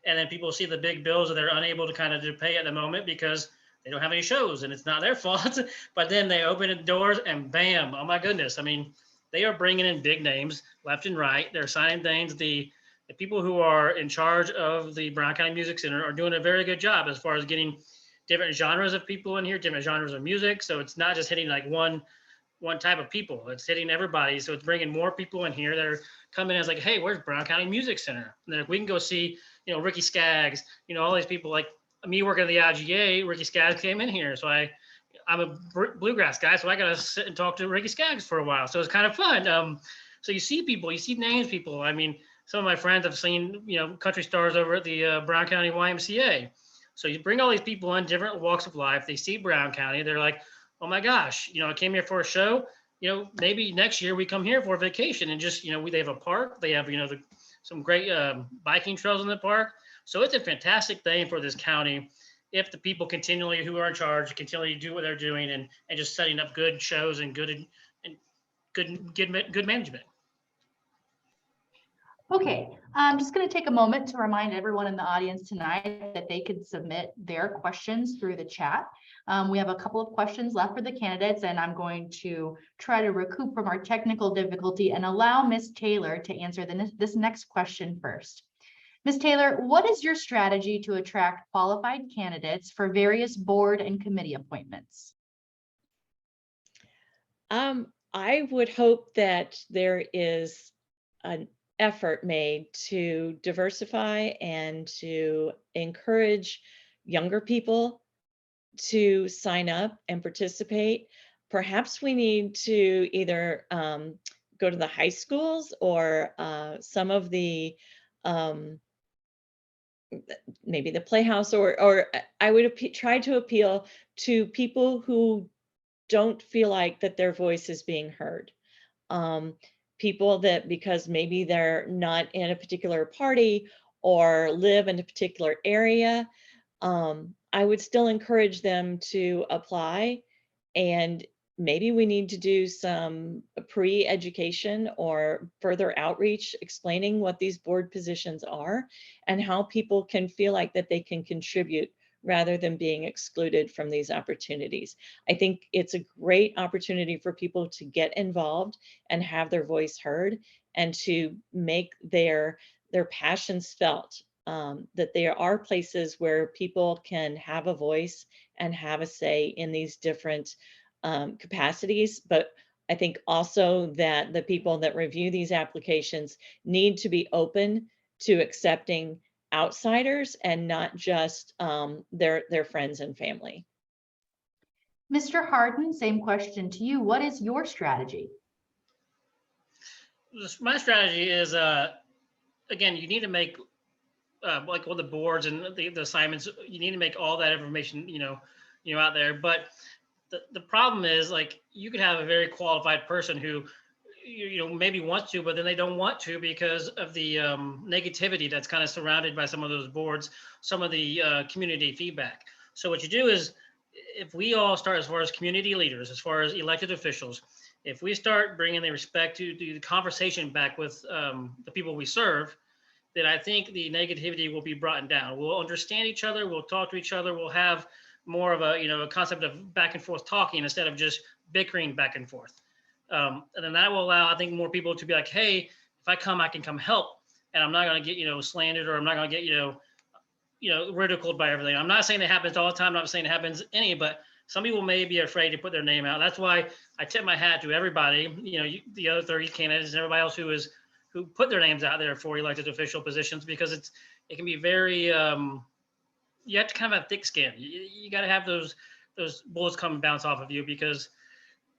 And then people see the big bills that they're unable to kind of pay at the moment because they don't have any shows, and it's not their fault. But then they open the doors and bam, oh my goodness. I mean, they are bringing in big names left and right. They're signing things. The people who are in charge of the Brown County Music Center are doing a very good job as far as getting different genres of people in here, different genres of music. So it's not just hitting like one type of people. It's hitting everybody. So it's bringing more people in here. They're come in as like, hey, where's Brown County Music Center? And then we can go see, Ricky Skaggs, all these people like me working at the IGA. Ricky Skaggs came in here, so I'm a bluegrass guy, so I got to sit and talk to Ricky Skaggs for a while. So it's kind of fun. So you see people, you see names, people. I mean, some of my friends have seen, country stars over at the Brown County YMCA. So you bring all these people in different walks of life. They see Brown County. They're like, oh my gosh, I came here for a show. Maybe next year we come here for a vacation and just, they have a park. They have, some great biking trails in the park. So it's a fantastic thing for this county if the people continually who are in charge continually do what they're doing and just setting up good shows and good management. Okay, I'm just going to take a moment to remind everyone in the audience tonight that they could submit their questions through the chat. We have a couple of questions left for the candidates, and I'm going to try to recoup from our technical difficulty and allow Ms. Taylor to answer this next question first. Ms. Taylor, what is your strategy to attract qualified candidates for various board and committee appointments? I would hope that there is an effort made to diversify and to encourage younger people to sign up and participate. Perhaps we need to either go to the high schools or some of the maybe the Playhouse, or I would try to appeal to people who don't feel like that their voice is being heard. People that, because maybe they're not in a particular party or live in a particular area, I would still encourage them to apply. And maybe we need to do some pre-education or further outreach explaining what these board positions are and how people can feel like that they can contribute rather than being excluded from these opportunities. I think it's a great opportunity for people to get involved and have their voice heard and to make their passions felt. That there are places where people can have a voice and have a say in these different capacities, but I think also that the people that review these applications need to be open to accepting outsiders and not just their friends and family. Mr. Harden, same question to you. What is your strategy? My strategy is, again, you need to make like all the boards and the assignments, you need to make all that information, out there. But the problem is, like, you could have a very qualified person who, maybe wants to, but then they don't want to because of the negativity that's kind of surrounded by some of those boards, some of the community feedback. So what you do is, if we all start, as far as community leaders, as far as elected officials, if we start bringing the respect to the conversation back with the people we serve, then I think the negativity will be brought down. We'll understand each other. We'll talk to each other. We'll have more of a concept of back and forth talking instead of just bickering back and forth. And then that will allow, I think, more people to be like, hey, if I come, I can come help, and I'm not going to get, slandered, or I'm not going to get, ridiculed by everything. I'm not saying it happens all the time. I'm not saying it happens any, but some people may be afraid to put their name out. That's why I tip my hat to everybody, the other 30 candidates and everybody else who put their names out there for elected official positions, because it can be very, you have to kind of have thick skin. You got to have those bullets come and bounce off of you, because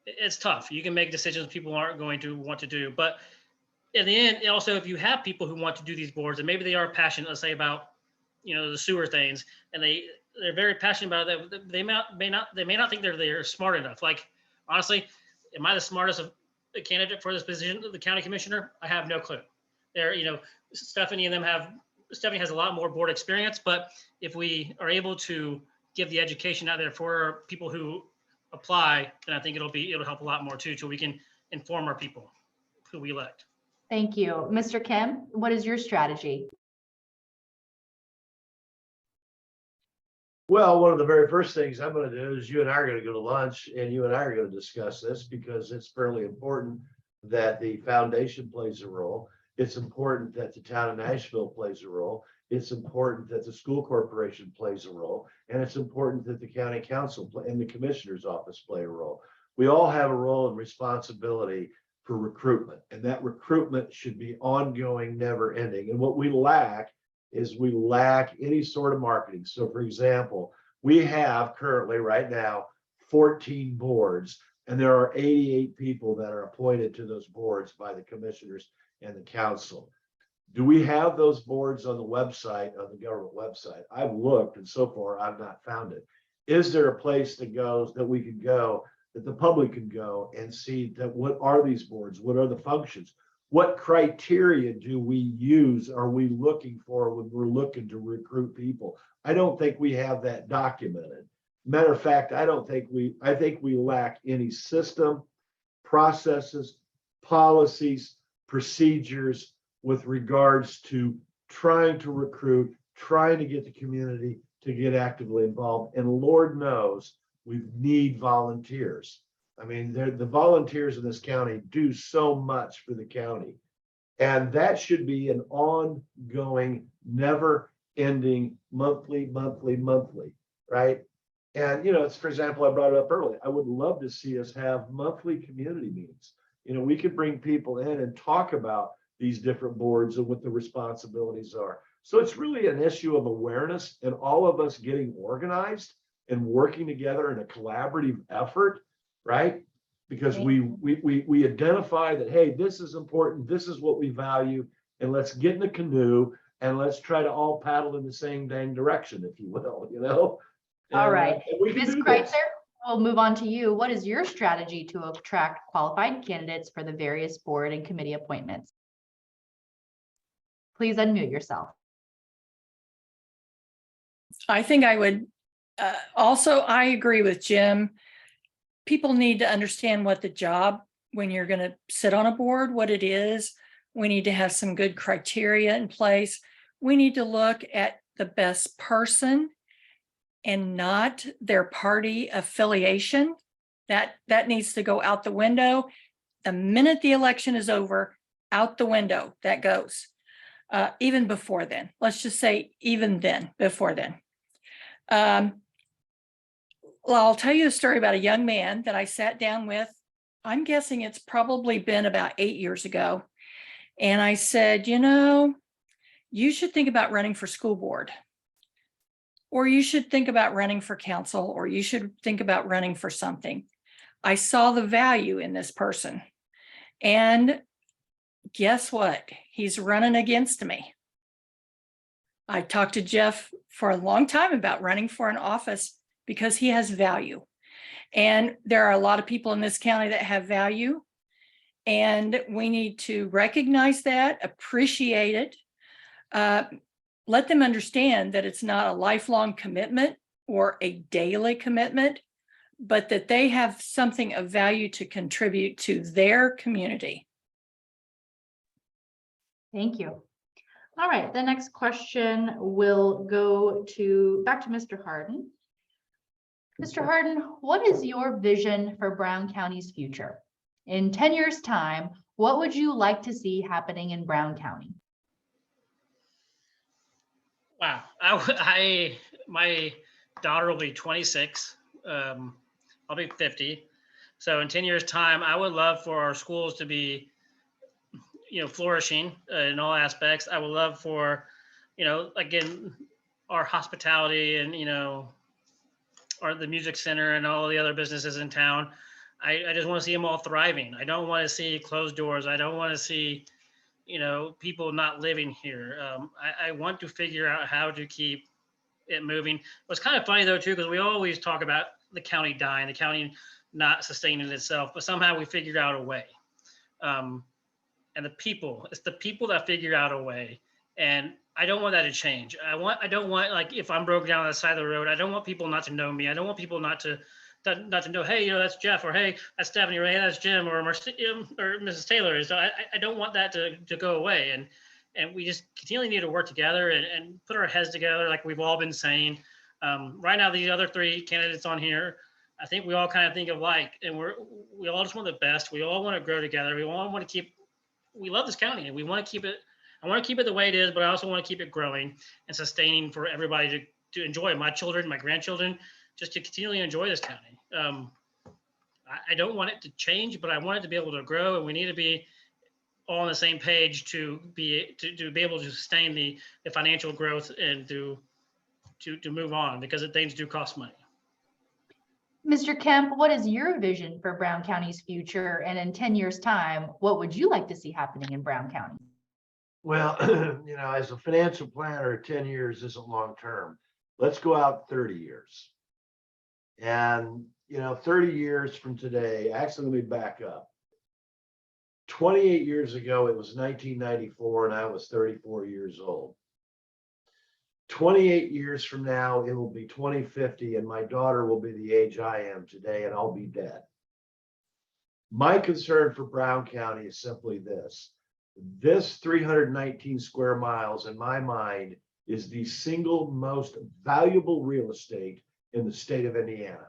it's tough. You can make decisions people aren't going to want to do. But in the end, also, if you have people who want to do these boards, and maybe they are passionate, let's say, about, the sewer things, and they're very passionate about it, they may not think they're smart enough. Like, honestly, am I the smartest of a candidate for this position, the county commissioner? I have no clue. Stephanie has a lot more board experience, but if we are able to give the education out there for people who apply, then I think it'll help a lot more too, so we can inform our people who we elect. Thank you. Mr. Kemp, what is your strategy? Well, one of the very first things I'm going to do is, you and I are going to go to lunch, and you and I are going to discuss this, because it's fairly important that the foundation plays a role. It's important that the town of Nashville plays a role. It's important that the school corporation plays a role, and it's important that the county council and the commissioner's office play a role. We all have a role and responsibility for recruitment, and that recruitment should be ongoing, never ending. And what we lack is we lack any sort of marketing. So for example, we have currently right now 14 boards, and there are 88 people that are appointed to those boards by the commissioners and the council. Do we have those boards on the website, on the government website? I've looked, and so far I've not found it. Is there a place that we could go, that the public can go and see that what are these boards? What are the functions? What criteria do we use? Are we looking for when we're looking to recruit people? I don't think we have that documented. Matter of fact, I think we lack any system, processes, policies, procedures with regards to trying to recruit, trying to get the community to get actively involved. And Lord knows we need volunteers. I mean, the volunteers in this county do so much for the county. And that should be an ongoing, never ending, monthly, right? And, you know, it's, for example, I brought it up earlier. I would love to see us have monthly community meetings. You know, we could bring people in and talk about these different boards and what the responsibilities are. So it's really an issue of awareness and all of us getting organized and working together in a collaborative effort, right? Because we identify that, hey, this is important, this is what we value, and let's get in the canoe and let's try to all paddle in the same dang direction, if you will, you know? All right, Ms. Kritzer, we'll move on to you. What is your strategy to attract qualified candidates for the various board and committee appointments? Please unmute yourself. I think I would also, I agree with Jim. People need to understand what the job, when you're going to sit on a board, what it is. We need to have some good criteria in place. We need to look at the best person and not their party affiliation. That needs to go out the window. The minute the election is over, out the window, that goes. Even before then, let's just say even then, before then. Well, I'll tell you a story about a young man that I sat down with. I'm guessing it's probably been about 8 years ago. And I said, you know, you should think about running for school board, or you should think about running for council, or you should think about running for something. I saw the value in this person. And guess what? He's running against me. I talked to Jeff for a long time about running for an office because he has value. And there are a lot of people in this county that have value. And we need to recognize that, appreciate it, let them understand that it's not a lifelong commitment or a daily commitment, but that they have something of value to contribute to their community. Thank you. All right, the next question will go back to Mr. Harden. Mr. Harden, what is your vision for Brown County's future? In 10 years' time, what would you like to see happening in Brown County? Wow, my daughter will be 26. I'll be 50. So in 10 years' time, I would love for our schools to be, you know, flourishing in all aspects. I would love for, you know, again, our hospitality and, you know, or the music center and all the other businesses in town. I just want to see them all thriving. I don't want to see closed doors. I don't want to see, you know, people not living here. I want to figure out how to keep it moving. It's kind of funny though too, because we always talk about the county dying, the county not sustaining itself, but somehow we figured out a way. And it's the people that figure out a way. And I don't want that to change. I don't want, like, if I'm broken down on the side of the road, I don't want people not to know me. I don't want people not to know, hey, you know, that's Jeff, or hey, that's Stephanie, or hey, that's Jim, or Mrs. Taylor. So I don't want that to go away. And we just continually need to work together and put our heads together, like we've all been saying. Right now, these other three candidates on here, I think we all kind of think alike, and we all just want the best. We all want to grow together. We all want to we love this county, and we want to keep it. I want to keep it the way it is, but I also want to keep it growing and sustaining for everybody to enjoy. My children, my grandchildren, just to continually enjoy this county. I don't want it to change, but I want it to be able to grow, and we need to be all on the same page to be able to sustain the financial growth and to move on, because things do cost money. Mr. Kemp, what is your vision for Brown County's future? And in 10 years' time, what would you like to see happening in Brown County? Well, as a financial planner, 10 years isn't long term. Let's go out 30 years. And, 30 years from today, actually, let me back up. 28 years ago, it was 1994, and I was 34 years old. 28 years from now, it will be 2050, and my daughter will be the age I am today, and I'll be dead. My concern for Brown County is simply this. This 319 square miles, in my mind, is the single most valuable real estate in the state of Indiana.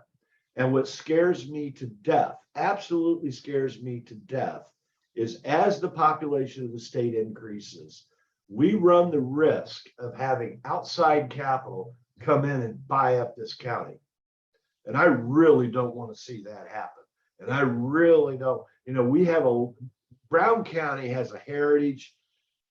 And what scares me to death, absolutely scares me to death, is as the population of the state increases, we run the risk of having outside capital come in and buy up this county. And I really don't want to see that happen. And I really don't, Brown County has a heritage.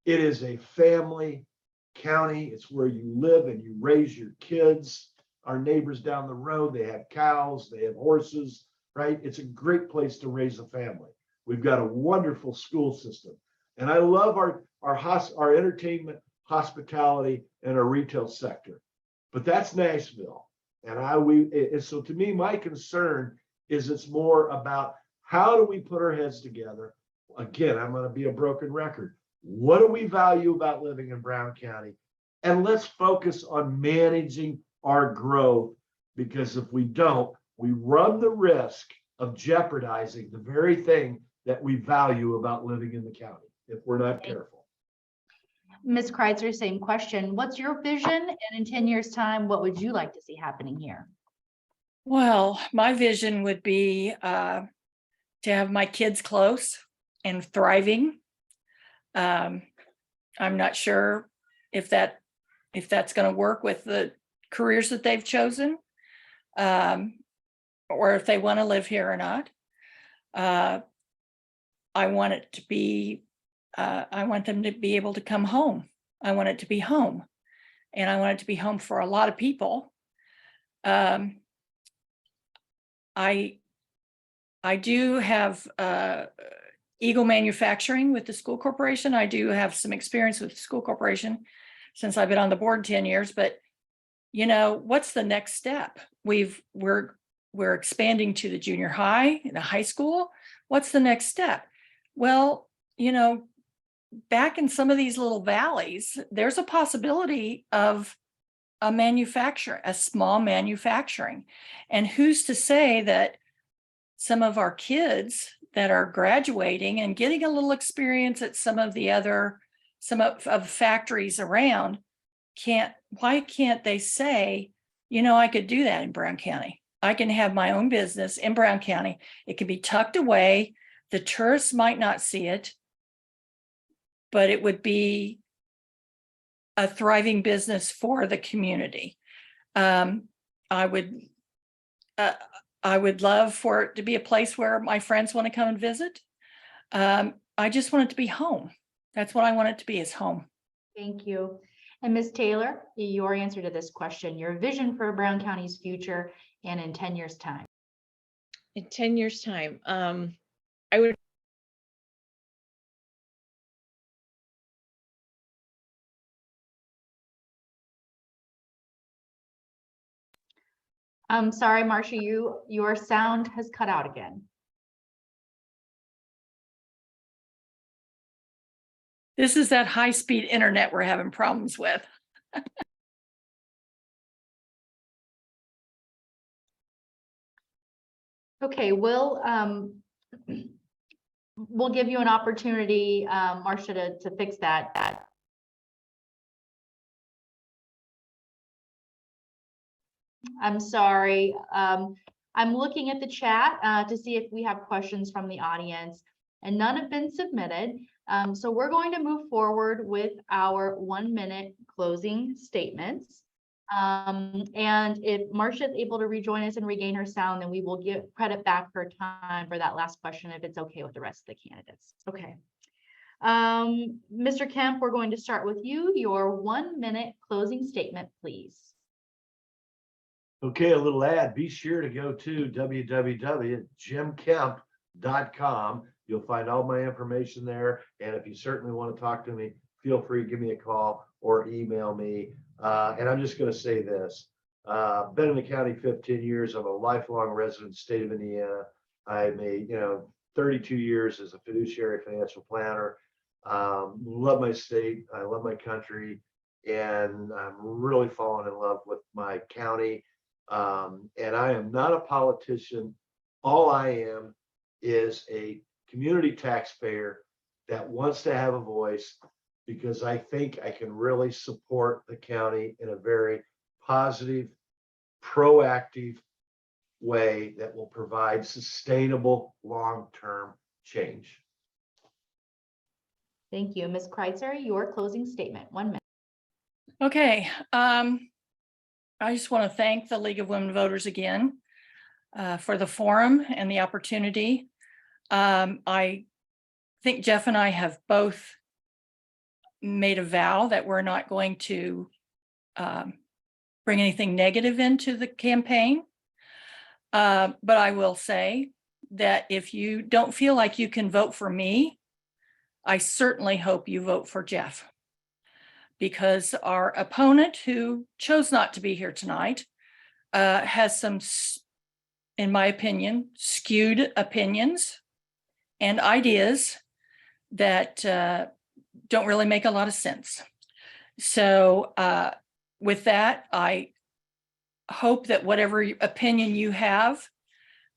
It is a family county. It's where you live and you raise your kids. Our neighbors down the road, they have cows, they have horses, right? It's a great place to raise a family. We've got a wonderful school system. And I love our entertainment, hospitality, and our retail sector. But that's Nashville. And so to me, my concern is it's more about how do we put our heads together? Again, I'm going to be a broken record. What do we value about living in Brown County? And let's focus on managing our growth, because if we don't, we run the risk of jeopardizing the very thing that we value about living in the county if we're not careful. Ms. Kritzer, same question. What's your vision? And in 10 years' time, what would you like to see happening here? Well, my vision would be to have my kids close and thriving. I'm not sure if that's going to work with the careers that they've chosen, or if they want to live here or not. I want it to be, I want them to be able to come home. I want it to be home, and I want it to be home for a lot of people. I do have Eagle Manufacturing with the school corporation. I do have some experience with the school corporation since I've been on the board 10 years, but what's the next step? We're expanding to the junior high and the high school. What's the next step? Well, back in some of these little valleys, there's a possibility of a small manufacturing. And who's to say that some of our kids that are graduating and getting a little experience at some of factories around why can't they say, I could do that in Brown County. I can have my own business in Brown County. It can be tucked away. The tourists might not see it, but it would be a thriving business for the community. I would love for it to be a place where my friends want to come and visit. I just want it to be home. That's what I want it to be, is home. Thank you. And Ms. Taylor, your answer to this question, your vision for Brown County's future and in 10 years' time. In 10 years' time, I would. I'm sorry, Marcia, your sound has cut out again. This is that high-speed internet we're having problems with. Okay, we'll give you an opportunity, Marcia, to fix that. I'm sorry. I'm looking at the chat to see if we have questions from the audience, and none have been submitted. So we're going to move forward with our 1-minute closing statements. And if Marcia is able to rejoin us and regain her sound, then we will give credit back her time for that last question if it's okay with the rest of the candidates. Okay. Mr. Kemp, we're going to start with you. Your 1 minute closing statement, please. Okay, a little ad. Be sure to go to www.jimkemp.com. You'll find all my information there. And if you certainly want to talk to me, feel free to give me a call or email me. And I'm just going to say this. Been in the county 15 years. I'm a lifelong resident of the state of Indiana. I made, 32 years as a fiduciary financial planner. Love my state. I love my country. And I'm really falling in love with my county. And I am not a politician. All I am is a community taxpayer that wants to have a voice, because I think I can really support the county in a very positive, proactive way that will provide sustainable long-term change. Thank you. Ms. Kritzer, your closing statement, 1 minute. Okay, I just want to thank the League of Women Voters again for the forum and the opportunity. I think Jeff and I have both made a vow that we're not going to bring anything negative into the campaign. But I will say that if you don't feel like you can vote for me, I certainly hope you vote for Jeff. Because our opponent, who chose not to be here tonight, has some, in my opinion, skewed opinions and ideas that don't really make a lot of sense. So with that, I hope that whatever opinion you have,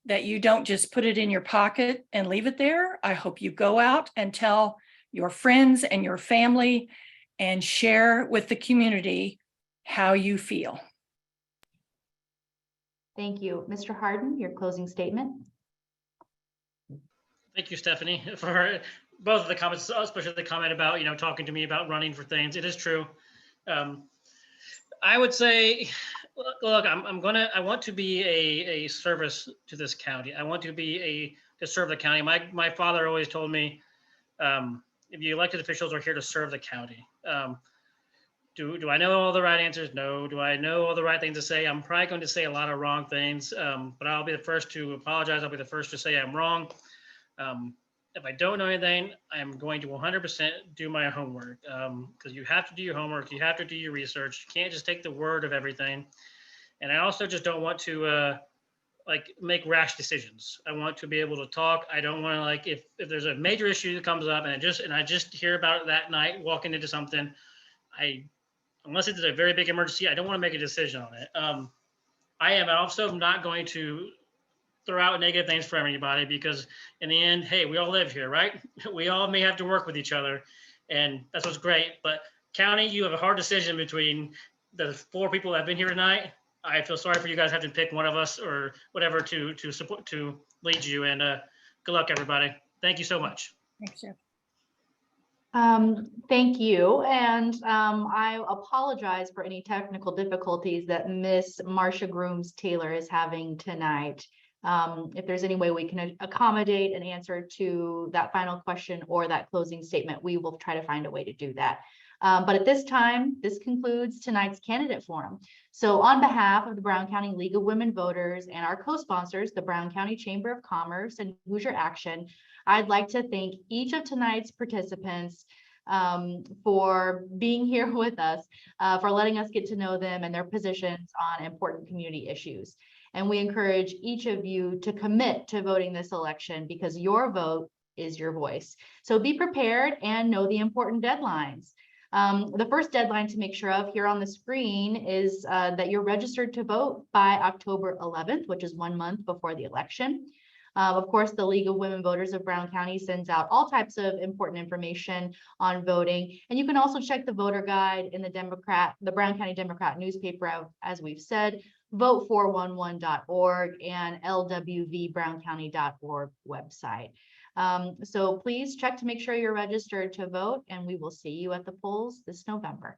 that you don't just put it in your pocket and leave it there. I hope you go out and tell your friends and your family and share with the community how you feel. Thank you. Mr. Harden, your closing statement. Thank you, Stephanie, for both of the comments, especially the comment about, talking to me about running for things. It is true. I would say, look, I want to be a service to this county. I want to to serve the county. My father always told me, if you elected officials are here to serve the county. Do I know all the right answers? No. Do I know all the right things to say? I'm probably going to say a lot of wrong things, but I'll be the first to apologize. I'll be the first to say I'm wrong. If I don't know anything, I'm going to 100% do my homework, because you have to do your homework. You have to do your research. You can't just take the word of everything. And I also just don't want to make rash decisions. I want to be able to talk. I don't want to if there's a major issue that comes up and I just hear about it that night walking into something, unless it's a very big emergency, I don't want to make a decision on it. I am also not going to throw out negative things for everybody, because in the end, hey, we all live here, right? We all may have to work with each other, and that's what's great. But county, you have a hard decision between the 4 people that have been here tonight. I feel sorry for you guys having to pick one of us or whatever to support, to lead you, and good luck, everybody. Thank you so much. Thanks, Jeff. Thank you. And I apologize for any technical difficulties that Miss Marcia Grooms Taylor is having tonight. If there's any way we can accommodate an answer to that final question or that closing statement, we will try to find a way to do that. But at this time, this concludes tonight's candidate forum. So on behalf of the Brown County League of Women Voters and our co-sponsors, the Brown County Chamber of Commerce and Hoosier Action, I'd like to thank each of tonight's participants for being here with us, for letting us get to know them and their positions on important community issues. And we encourage each of you to commit to voting this election, because your vote is your voice. So be prepared and know the important deadlines. The first deadline to make sure of here on the screen is that you're registered to vote by October 11th, which is 1 month before the election. Of course, the League of Women Voters of Brown County sends out all types of important information on voting. And you can also check the voter guide in the Brown County Democrat newspaper, as we've said, vote411.org and LWVBrownCounty.org website. So please check to make sure you're registered to vote, and we will see you at the polls this November.